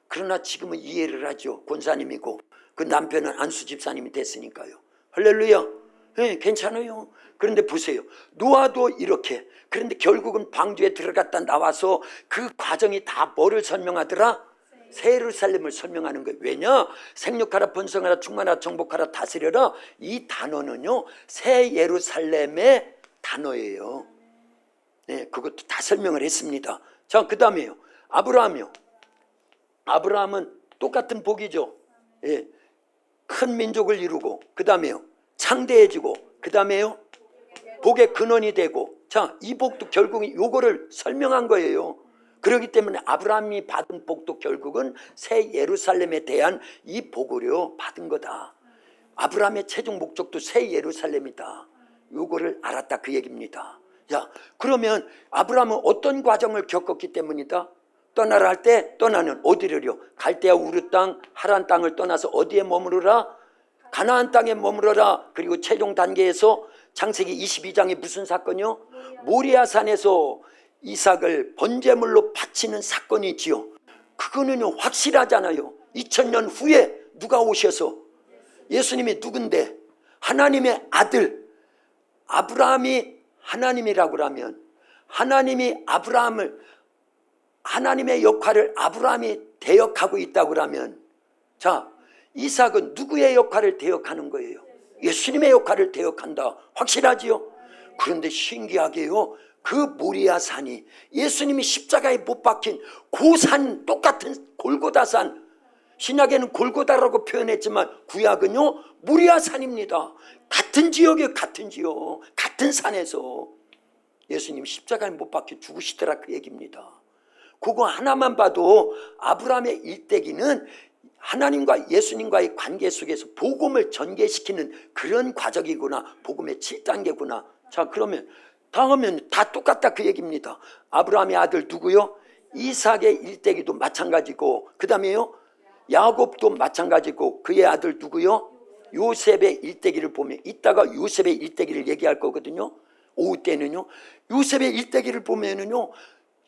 그러나 지금은 이해를 하죠. 권사님이고 그 남편은 안수 집사님이 됐으니까요. 할렐루야. 네, 괜찮아요. 그런데 보세요. 노아도 이렇게. 그런데 결국은 방주에 들어갔다 나와서 그 과정이 다 뭐를 설명하더라? 새 예루살렘을 설명하는 거예요. 왜냐? 생육하라 번성하라 충만하라 정복하라 다스려라. 이 단어는요 새 예루살렘의 단어예요. 네, 그것도 다 설명을 했습니다. 자, 그 다음에요. 아브라함이요. 아브라함은 똑같은 복이죠. 예, 큰 민족을 이루고 그 다음에요. 창대해지고 그 다음에요. 복의 근원이 되고 자, 이 복도 결국은 요거를 설명한 거예요. 그렇기 때문에 아브라함이 받은 복도 결국은 새 예루살렘에 대한 이 복으로 받은 거다. 아브라함의 최종 목적도 새 예루살렘이다. 요거를 알았다 그 얘기입니다. 자, 그러면 아브라함은 어떤 과정을 겪었기 때문이다? 떠나라 할 때 떠나는 어디를요? 갈대아 우르 땅 하란 땅을 떠나서 어디에 머무르라? 가나안 땅에 머무르라. 그리고 최종 단계에서 창세기 22장에 무슨 사건이요? 모리아산에서 이삭을 번제물로 바치는 사건이 있지요. 그거는요 확실하잖아요. 2000년 후에 누가 오셔서 예수님이 누군데 하나님의 아들 아브라함이 하나님이라고 하면 하나님이 아브라함을 하나님의 역할을 아브라함이 대역하고 있다고 하면 자 이삭은 누구의 역할을 대역하는 거예요? 예수님의 역할을 대역한다. 확실하지요? 그런데 신기하게요 그 모리아산이 예수님이 십자가에 못 박힌 그 산 똑같은 골고다산 신약에는 골고다라고 표현했지만 구약은요 모리아산입니다. 같은 지역이에요. 같은 지역 같은 산에서 예수님 십자가에 못 박혀 죽으시더라 그 얘기입니다. 그거 하나만 봐도 아브라함의 일대기는 하나님과 예수님과의 관계 속에서 복음을 전개시키는 그런 과정이구나. 복음의 7단계구나. 자 그러면 다음은 다 똑같다 그 얘기입니다. 아브라함의 아들 누구요? 이삭의 일대기도 마찬가지고 그 다음에요 야곱도 마찬가지고 그의 아들 누구요? 요셉의 일대기를 보면 이따가 요셉의 일대기를 얘기할 거거든요. 오후 때는요 요셉의 일대기를 보면은요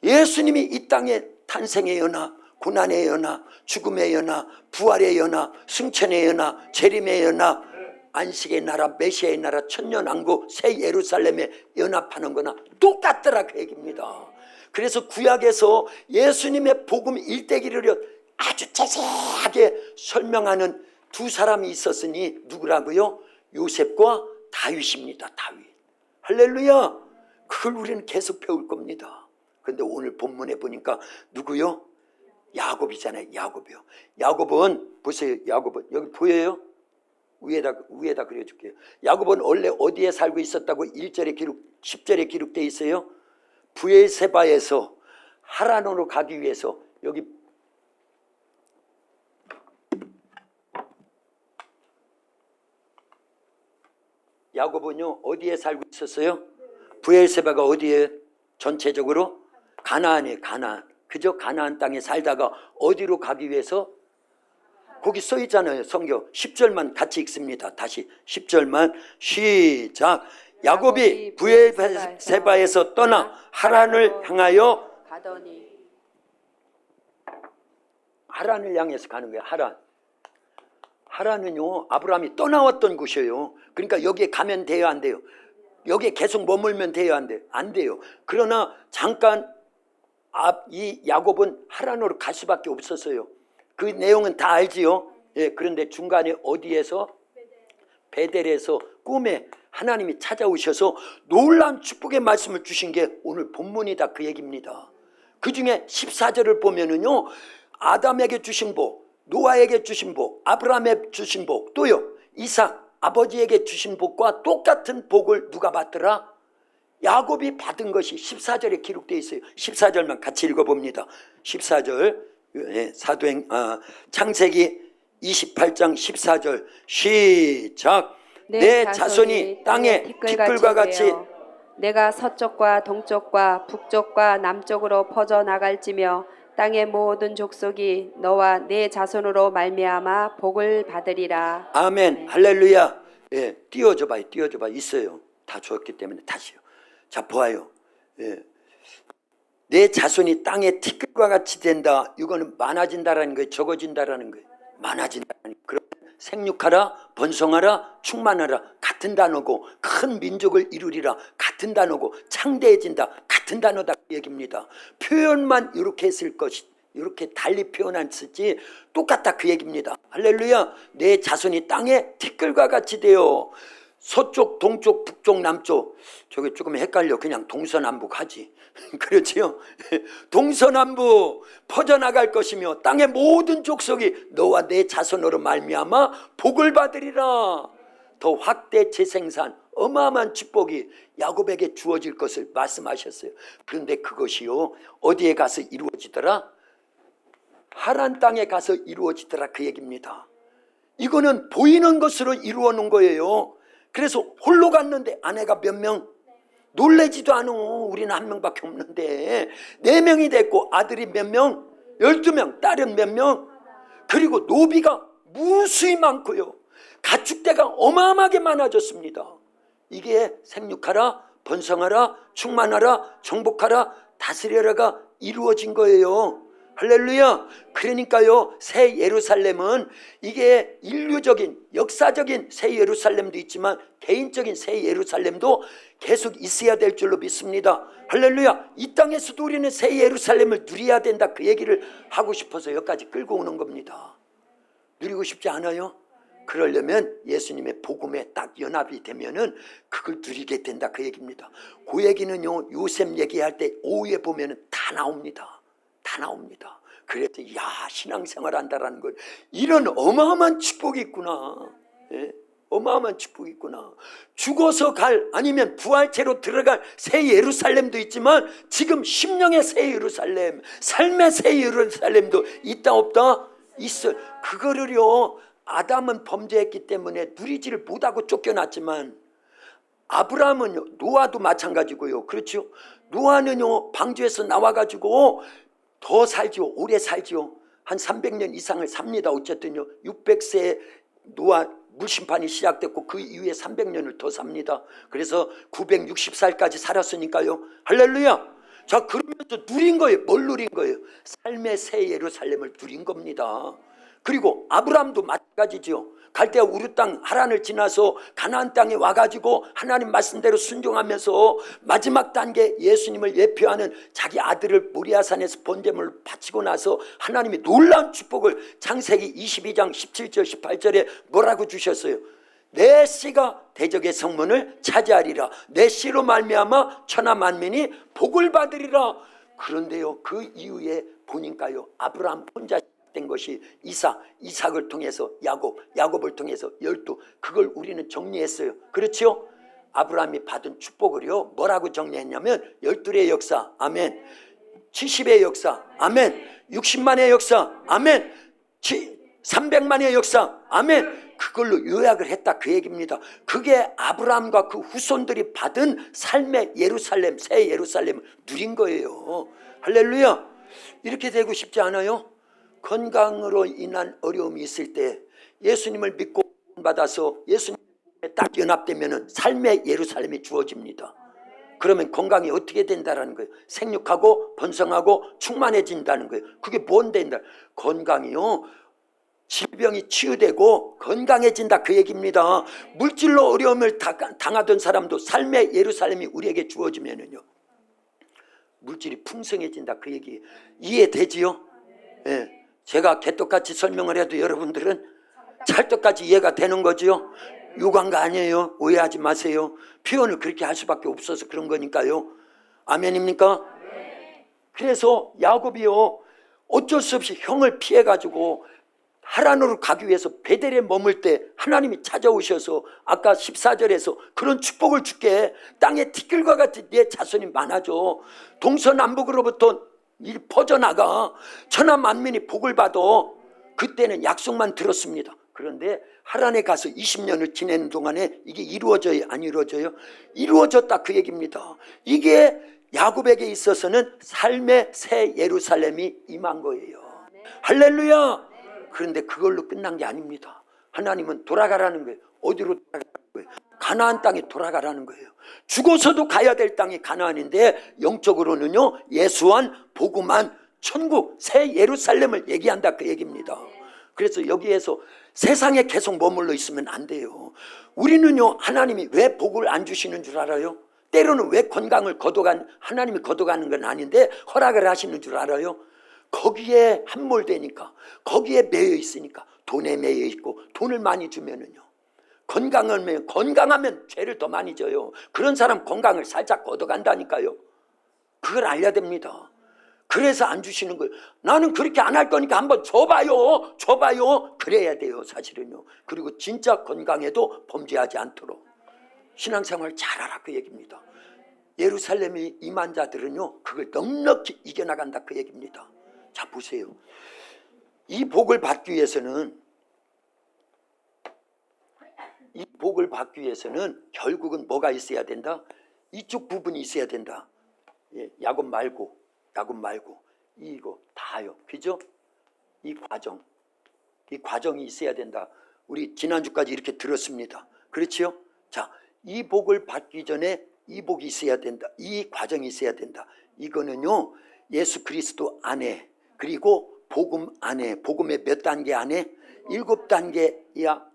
예수님이 이 땅에 탄생의 연합 고난의 연합 죽음의 연합 부활의 연합 승천의 연합 재림의 연합 안식의 나라 메시아의 나라 천년왕국 새 예루살렘에 연합하는 거나 똑같더라 그 얘기입니다. 그래서 구약에서 예수님의 복음 일대기를 아주 자세하게 설명하는 두 사람이 있었으니 누구라고요? 요셉과 다윗입니다. 다윗. 할렐루야. 그걸 우리는 계속 배울 겁니다. 그런데 오늘 본문에 보니까 누구요? 야곱이잖아요. 야곱이요. 야곱은 보세요. 야곱은 여기 보여요? 위에다 그려줄게요. 야곱은 원래 어디에 살고 있었다고 1절에 기록 10절에 기록되어 있어요? 브엘세바에서 하란으로 가기 위해서 여기 야곱은요 어디에 살고 있었어요? 브엘세바가 어디에 전체적으로? 가나안이에요. 가나안. 그저 가나안 땅에 살다가 어디로 가기 위해서? 거기 써 있잖아요. 성경 10절만 같이 읽습니다. 다시 10절만 시작. 야곱이 브엘세바에서 떠나 하란을 향하여 가더니 하란을 향해서 가는 거예요. 하란. 하란은요 아브라함이 떠나왔던 곳이에요. 그러니까 여기에 가면 돼요 안 돼요? 여기에 계속 머물면 돼요 안 돼요? 안 돼요. 그러나 잠깐 이 야곱은 하란으로 갈 수밖에 없었어요. 그 내용은 다 알지요. 예, 그런데 중간에 어디에서? 베델에서 꿈에 하나님이 찾아오셔서 놀라운 축복의 말씀을 주신 게 오늘 본문이다 그 얘기입니다. 그 중에 14절을 보면은요 아담에게 주신 복, 노아에게 주신 복, 아브라함에 주신 복, 또요 이삭 아버지에게 주신 복과 똑같은 복을 누가 받더라? 야곱이 받은 것이 14절에 기록되어 있어요. 14절만 같이 읽어봅니다. 14절 창세기 28장 14절 시작. 내 자손이 땅에 티끌과 같이 내가 서쪽과 동쪽과 북쪽과 남쪽으로 퍼져 나갈지며 땅의 모든 족속이 너와 내 자손으로 말미암아 복을 받으리라. 아멘. 할렐루야. 예, 띄워줘봐요. 있어요. 다 주었기 때문에 다시요. 자, 보아요. 예. 내 자손이 땅에 티끌과 같이 된다. 이거는 많아진다라는 거예요. 적어진다라는 거예요. 많아진다는 거예요. 그럼 생육하라, 번성하라, 충만하라 같은 단어고, 큰 민족을 이루리라 같은 단어고, 창대해진다 같은 단어다 그 얘기입니다. 표현만 이렇게 했을 것이, 이렇게 달리 표현했을지 똑같다 그 얘기입니다. 할렐루야. 내 자손이 땅에 티끌과 같이 되어 서쪽, 동쪽, 북쪽, 남쪽. 저게 조금 헷갈려. 그냥 동서남북 하지. 그렇지요? 동서남북 퍼져나갈 것이며 땅의 모든 족속이 너와 내 자손으로 말미암아 복을 받으리라. 더 확대 재생산 어마어마한 축복이 야곱에게 주어질 것을 말씀하셨어요. 그런데 그것이요 어디에 가서 이루어지더라? 하란 땅에 가서 이루어지더라 그 얘기입니다. 이거는 보이는 것으로 이루어 놓은 거예요. 그래서 홀로 갔는데 아내가 몇 명? 놀래지도 않아. 우리는 한 명밖에 없는데 4명이 됐고 아들이 몇 명? 12명. 딸은 몇 명? 그리고 노비가 무수히 많고요. 가축대가 어마어마하게 많아졌습니다. 이게 생육하라, 번성하라, 충만하라, 정복하라, 다스려라가 이루어진 거예요. 할렐루야. 그러니까요 새 예루살렘은 이게 인류적인 역사적인 새 예루살렘도 있지만 개인적인 새 예루살렘도 계속 있어야 될 줄로 믿습니다. 할렐루야. 이 땅에서도 우리는 새 예루살렘을 누려야 된다 그 얘기를 하고 싶어서 여기까지 끌고 오는 겁니다. 누리고 싶지 않아요? 그러려면 예수님의 복음에 딱 연합이 되면은 그걸 누리게 된다 그 얘기입니다. 그 얘기는요 요셉 얘기할 때 오후에 보면은 다 나옵니다. 다 나옵니다. 그래서 야 신앙생활 한다라는 걸 이런 어마어마한 축복이 있구나. 예? 어마어마한 축복이 있구나. 죽어서 갈 아니면 부활체로 들어갈 새 예루살렘도 있지만 지금 심령의 새 예루살렘, 삶의 새 예루살렘도 있다 없다? 있어. 그거를요 아담은 범죄했기 때문에 누리지를 못하고 쫓겨났지만 아브라함은요 노아도 마찬가지고요. 그렇죠? 노아는요 방주에서 나와가지고 더 살지요. 오래 살지요. 한 300년 이상을 삽니다. 어쨌든요 600세에 노아 물심판이 시작됐고 그 이후에 300년을 더 삽니다. 그래서 960살까지 살았으니까요. 할렐루야. 자 그러면서 누린 거예요. 뭘 누린 거예요? 삶의 새 예루살렘을 누린 겁니다. 그리고 아브라함도 마찬가지죠. 갈대아 우르 땅 하란을 지나서 가나안 땅에 와가지고 하나님 말씀대로 순종하면서 마지막 단계 예수님을 예표하는 자기 아들을 모리아산에서 번제물을 바치고 나서 하나님이 놀라운 축복을 창세기 22장 17절 18절에 뭐라고 주셨어요? 내 씨가 대적의 성문을 차지하리라. 내 씨로 말미암아 천하 만민이 복을 받으리라. 그런데요 그 이후에 보니까요 아브라함 혼자 된 것이 이삭을 통해서 야곱을 통해서 12 그걸 우리는 정리했어요. 그렇죠? 아브라함이 받은 축복을요 뭐라고 정리했냐면 12의 역사 아멘, 70의 역사 아멘, 60만의 역사 아멘, 300만의 역사 아멘, 그걸로 요약을 했다 그 얘기입니다. 그게 아브라함과 그 후손들이 받은 삶의 예루살렘, 새 예루살렘을 누린 거예요. 할렐루야. 이렇게 되고 싶지 않아요? 건강으로 인한 어려움이 있을 때 예수님을 믿고 받아서 예수님에 딱 연합되면 삶의 예루살렘이 주어집니다. 그러면 건강이 어떻게 된다는 거예요? 생육하고 번성하고 충만해진다는 거예요. 그게 뭔 된다? 건강이요 질병이 치유되고 건강해진다 그 얘기입니다. 물질로 어려움을 당하던 사람도 삶의 예루살렘이 우리에게 주어지면은요 물질이 풍성해진다 그 얘기 이해되지요? 예. 제가 개떡같이 설명을 해도 여러분들은 찰떡같이 이해가 되는 거죠. 요구한 거 아니에요. 오해하지 마세요. 표현을 그렇게 할 수밖에 없어서 그런 거니까요. 아멘입니까? 그래서 야곱이요 어쩔 수 없이 형을 피해가지고 하란으로 가기 위해서 베델에 머물 때 하나님이 찾아오셔서 아까 14절에서 그런 축복을 줄게. 땅에 티끌과 같이 네 자손이 많아져. 동서남북으로부터 퍼져나가. 천하 만민이 복을 받아. 그때는 약속만 들었습니다. 그런데 하란에 가서 20년을 지내는 동안에 이게 이루어져요? 안 이루어져요? 이루어졌다 그 얘기입니다. 이게 야곱에게 있어서는 삶의 새 예루살렘이 임한 거예요. 할렐루야. 그런데 그걸로 끝난 게 아닙니다. 하나님은 돌아가라는 거예요. 어디로 돌아가라는 거예요? 가나안 땅에 돌아가라는 거예요. 죽어서도 가야 될 땅이 가나안인데 영적으로는요 예수한 복음한 천국 새 예루살렘을 얘기한다 그 얘기입니다. 그래서 여기에서 세상에 계속 머물러 있으면 안 돼요. 우리는요 하나님이 왜 복을 안 주시는 줄 알아요? 때로는 왜 건강을 하나님이 걷어가는 건 아닌데 허락을 하시는 줄 알아요? 거기에 함몰되니까, 거기에 매여 있으니까, 돈에 매여 있고 돈을 많이 주면은요 건강하면 죄를 더 많이 져요. 그런 사람 건강을 살짝 걷어간다니까요. 그걸 알려야 됩니다. 그래서 안 주시는 거예요. 나는 그렇게 안 할 거니까 한번 줘봐요. 그래야 돼요 사실은요. 그리고 진짜 건강에도 범죄하지 않도록 신앙생활 잘하라 그 얘기입니다. 예루살렘이 임한 자들은요 그걸 넉넉히 이겨나간다 그 얘기입니다. 자 보세요. 이 복을 받기 위해서는 결국은 뭐가 있어야 된다? 이쪽 부분이 있어야 된다. 야곱 말고 이거 다요. 그죠? 이 과정이 있어야 된다. 우리 지난주까지 이렇게 들었습니다. 그렇지요? 자, 이 복을 받기 전에 이 복이 있어야 된다. 이 과정이 있어야 된다. 이거는요 예수 그리스도 안에 그리고 복음 안에 복음의 몇 단계 안에 7단계야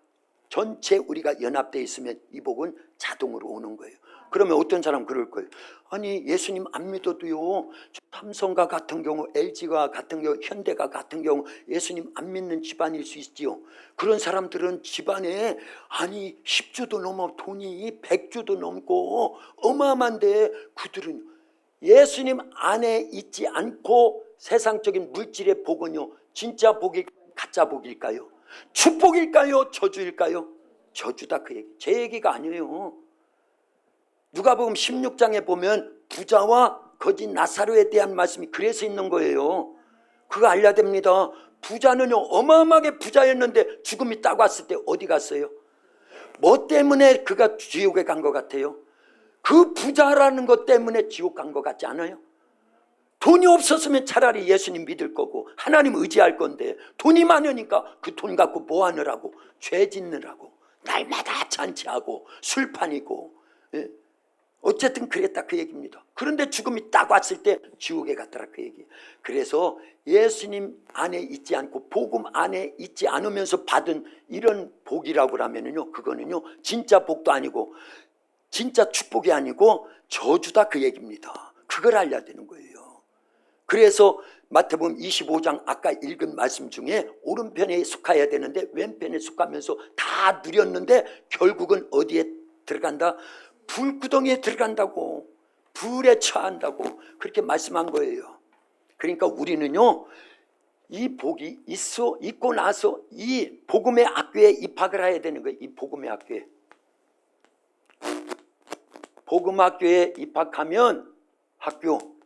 전체 우리가 연합되어 있으면 이 복은 자동으로 오는 거예요. 그러면 어떤 사람 그럴 거예요. 아니 예수님 안 믿어도요 삼성과 같은 경우 LG가 같은 경우 현대가 같은 경우 예수님 안 믿는 집안일 수 있지요. 그런 사람들은 집안에 아니 10주도 넘어 돈이 100주도 넘고 어마어마한데 그들은 예수님 안에 있지 않고 세상적인 물질의 복은요 진짜 복이 가짜 복일까요? 축복일까요? 저주일까요? 저주다 그 얘기. 제 얘기가 아니에요. 누가복음 16장에 보면 부자와 거지 나사로에 대한 말씀이 그래서 있는 거예요. 그거 알려야 됩니다. 부자는요 어마어마하게 부자였는데 죽음이 딱 왔을 때 어디 갔어요? 뭐 때문에 그가 지옥에 간 것 같아요? 그 부자라는 것 때문에 지옥 간 것 같지 않아요? 돈이 없었으면 차라리 예수님 믿을 거고 하나님 의지할 건데 돈이 많으니까 그 돈 갖고 뭐 하느라고 죄 짓느라고 날마다 잔치하고 술판이고 어쨌든 그랬다 그 얘기입니다. 그런데 죽음이 딱 왔을 때 지옥에 갔더라 그 얘기. 그래서 예수님 안에 있지 않고 복음 안에 있지 않으면서 받은 이런 복이라고 하면은요 그거는요 진짜 복도 아니고 진짜 축복이 아니고 저주다 그 얘기입니다. 그걸 알려야 되는 거예요. 그래서 마태복음 25장 아까 읽은 말씀 중에 오른편에 속해야 되는데 왼편에 속하면서 다 누렸는데 결국은 어디에 들어간다? 불구덩이에 들어간다고, 불에 처한다고 그렇게 말씀한 거예요. 그러니까 우리는요 이 복이 있고 나서 이 복음의 학교에 입학을 해야 되는 거예요. 이 복음의 학교에. 복음 학교에 입학하면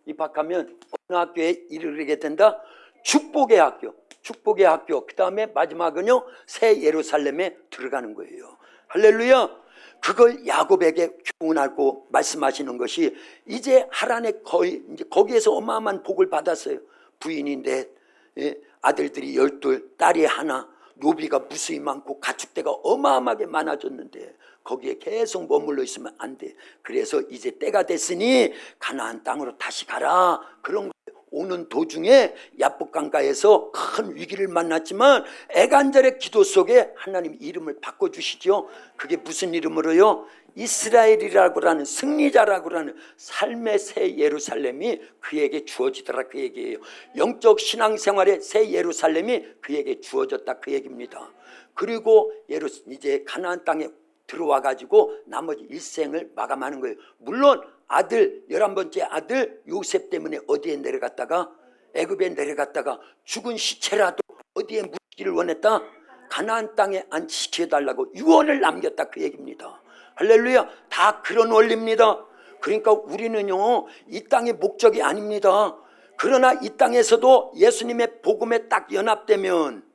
어느 학교에 이르게 된다? 축복의 학교. 그 다음에 마지막은요 새 예루살렘에 들어가는 거예요. 할렐루야. 그걸 야곱에게 교훈하고 말씀하시는 것이 이제 하란에 거기에서 어마어마한 복을 받았어요. 부인인데 아들들이 12, 딸이 하나, 노비가 무수히 많고 가축대가 어마어마하게 많아졌는데 거기에 계속 머물러 있으면 안 돼. 그래서 이제 때가 됐으니 가나안 땅으로 다시 가라. 그런 거예요. 오는 도중에 야복강가에서 큰 위기를 만났지만 애간절의 기도 속에 하나님 이름을 바꿔주시죠. 그게 무슨 이름으로요? 이스라엘이라고 하는 승리자라고 하는 삶의 새 예루살렘이 그에게 주어지더라 그 얘기예요. 영적 신앙생활의 새 예루살렘이 그에게 주어졌다 그 얘기입니다. 그리고 이제 가나안 땅에 들어와 가지고 나머지 일생을 마감하는 거예요. 물론 아들 11번째 아들 요셉 때문에 어디에 내려갔다가 애굽에 내려갔다가 죽은 시체라도 어디에 묻기를 원했다? 가나안 땅에 안치시켜달라고 유언을 남겼다, 그 얘기입니다. 할렐루야. 다 그런 원리입니다. 그러니까 우리는요, 이 땅의 목적이 아닙니다. 그러나 이 땅에서도 예수님의 복음에 딱 연합되면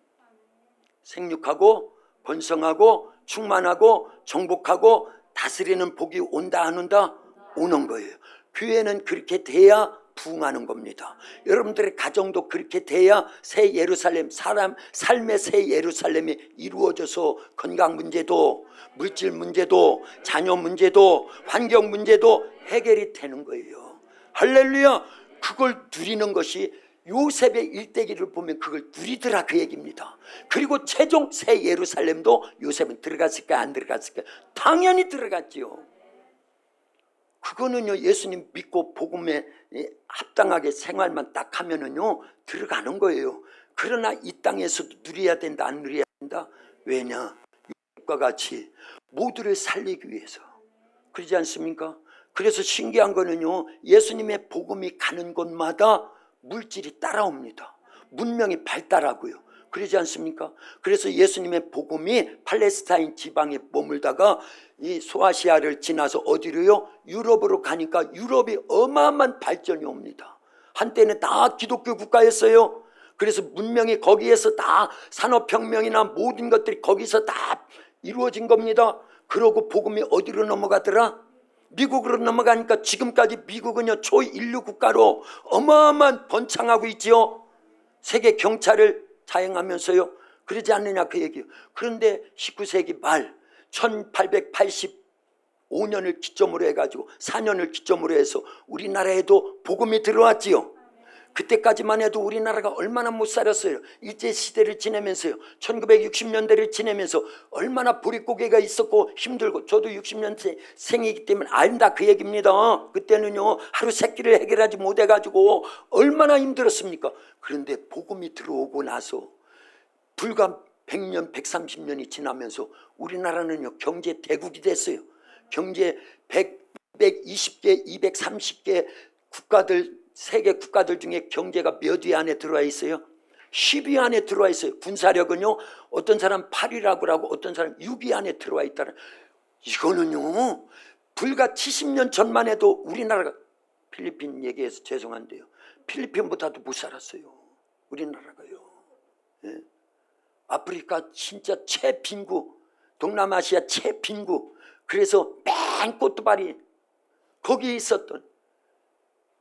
생육하고 번성하고 충만하고 정복하고 다스리는 복이 온다 안 온다? 오는 거예요. 교회는 그렇게 돼야 부흥하는 겁니다. 여러분들의 가정도 그렇게 돼야 새 예루살렘, 삶의 새 예루살렘이 이루어져서 건강 문제도, 물질 문제도, 자녀 문제도, 환경 문제도 해결이 되는 거예요. 할렐루야. 그걸 누리는 것이 요셉의 일대기를 보면 그걸 누리더라, 그 얘기입니다. 그리고 최종 새 예루살렘도 요셉은 들어갔을까 안 들어갔을까? 당연히 들어갔지요. 그거는요, 예수님 믿고 복음에 합당하게 생활만 딱 하면은요 들어가는 거예요. 그러나 이 땅에서도 누려야 된다, 안 누려야 된다? 왜냐? 요셉과 같이 모두를 살리기 위해서. 그러지 않습니까? 그래서 신기한 거는요, 예수님의 복음이 가는 곳마다 물질이 따라옵니다. 문명이 발달하고요. 그러지 않습니까? 그래서 예수님의 복음이 팔레스타인 지방에 머물다가 이 소아시아를 지나서 어디로요? 유럽으로 가니까 유럽이 어마어마한 발전이 옵니다. 한때는 다 기독교 국가였어요. 그래서 문명이 거기에서 다 산업혁명이나 모든 것들이 거기서 다 이루어진 겁니다. 그러고 복음이 어디로 넘어가더라? 미국으로 넘어가니까 지금까지 미국은요 초인류 국가로 어마어마한 번창하고 있지요. 세계 경찰을 자행하면서요. 그러지 않느냐, 그 얘기예요. 그런데 19세기 말 1885년을 기점으로 해가지고 4년을 기점으로 해서 우리나라에도 복음이 들어왔지요. 그때까지만 해도 우리나라가 얼마나 못 살았어요. 일제시대를 지내면서요, 1960년대를 지내면서 얼마나 보릿고개가 있었고 힘들고, 저도 60년대 생이기 때문에 안다, 그 얘기입니다. 그때는요 하루 세끼를 해결하지 못해가지고 얼마나 힘들었습니까? 그런데 복음이 들어오고 나서 불과 100년 130년이 지나면서 우리나라는요 경제 대국이 됐어요. 경제 120개 230개 국가들, 세계 국가들 중에 경제가 몇 위 안에 들어와 있어요? 10위 안에 들어와 있어요. 군사력은요 어떤 사람 8위라고 하고 어떤 사람 6위 안에 들어와 있다는. 이거는요 불과 70년 전만 해도 우리나라가, 필리핀 얘기해서 죄송한데요, 필리핀보다도 못 살았어요, 우리나라가요. 예? 아프리카 진짜 최빈구, 동남아시아 최빈구. 그래서 맨 꽃두발이 거기에 있었던,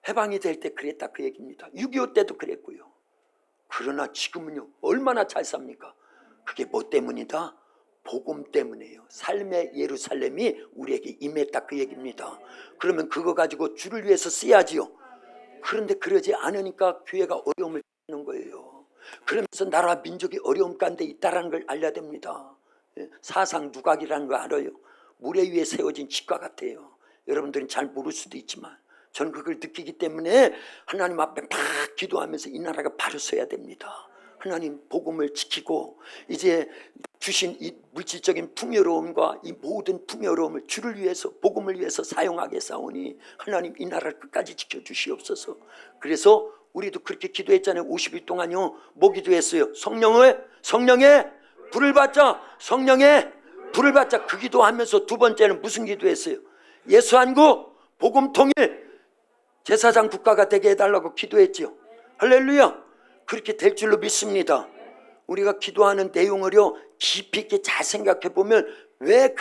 해방이 될 때 그랬다, 그 얘기입니다. 6.25 때도 그랬고요. 그러나 지금은요 얼마나 잘 삽니까? 그게 뭐 때문이다? 복음 때문이에요. 삶의 예루살렘이 우리에게 임했다, 그 얘기입니다. 그러면 그거 가지고 주를 위해서 써야지요. 그런데 그러지 않으니까 교회가 어려움을 겪는 거예요. 그러면서 나라 민족이 어려움 가운데 있다는 걸 알려야 됩니다. 사상 누각이라는 거 알아요? 모래 위에 세워진 집과 같아요. 여러분들은 잘 모를 수도 있지만 저는 그걸 느끼기 때문에 하나님 앞에 막 기도하면서 이 나라가 바로 서야 됩니다. 하나님 복음을 지키고 이제 주신 이 물질적인 풍요로움과 이 모든 풍요로움을 주를 위해서, 복음을 위해서 사용하겠사오니 하나님 이 나라를 끝까지 지켜주시옵소서. 그래서 우리도 그렇게 기도했잖아요. 50일 동안요 뭐 기도했어요? 성령의 불을 받자, 성령의 불을 받자. 그 기도하면서 두 번째는 무슨 기도했어요? 예수 한국 복음 통일 제사장 국가가 되게 해달라고 기도했지요. 할렐루야. 그렇게 될 줄로 믿습니다. 우리가 기도하는 내용을요 깊이 있게 잘 생각해 보면 왜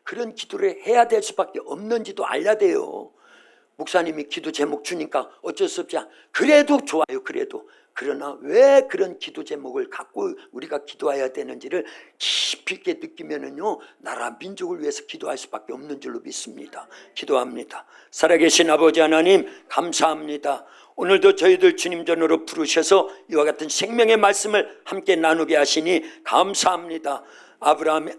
그런 기도를 해야 될 수밖에 없는지도 알아야 돼요. 목사님이 기도 제목 주니까 어쩔 수 없지. 그래도 좋아요. 그러나 왜 그런 기도 제목을 갖고 우리가 기도해야 되는지를 깊이 있게 느끼면은요 나라 민족을 위해서 기도할 수밖에 없는 줄로 믿습니다. 기도합니다. 살아계신 아버지 하나님 감사합니다. 오늘도 저희들 주님 전으로 부르셔서 이와 같은 생명의 말씀을 함께 나누게 하시니 감사합니다.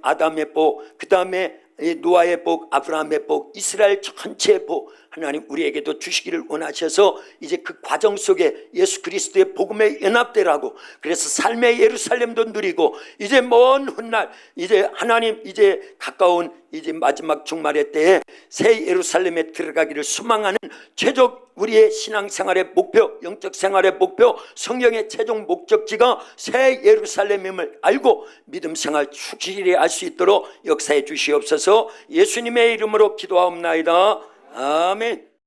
아담의 복, 그 다음에 노아의 복, 아브라함의 복, 이스라엘 전체의 복, 하나님 우리에게도 주시기를 원하셔서 이제 그 과정 속에 예수 그리스도의 복음에 연합되라고, 그래서 삶의 예루살렘도 누리고 이제 먼 훗날 이제 하나님 이제 가까운 이제 마지막 종말의 때에 새 예루살렘에 들어가기를 소망하는 최종 우리의 신앙생활의 목표, 영적 생활의 목표, 성령의 최종 목적지가 새 예루살렘임을 알고 믿음 생활 충실히 할 수 있도록 역사해 주시옵소서. 예수님의 이름으로 기도하옵나이다. 아멘.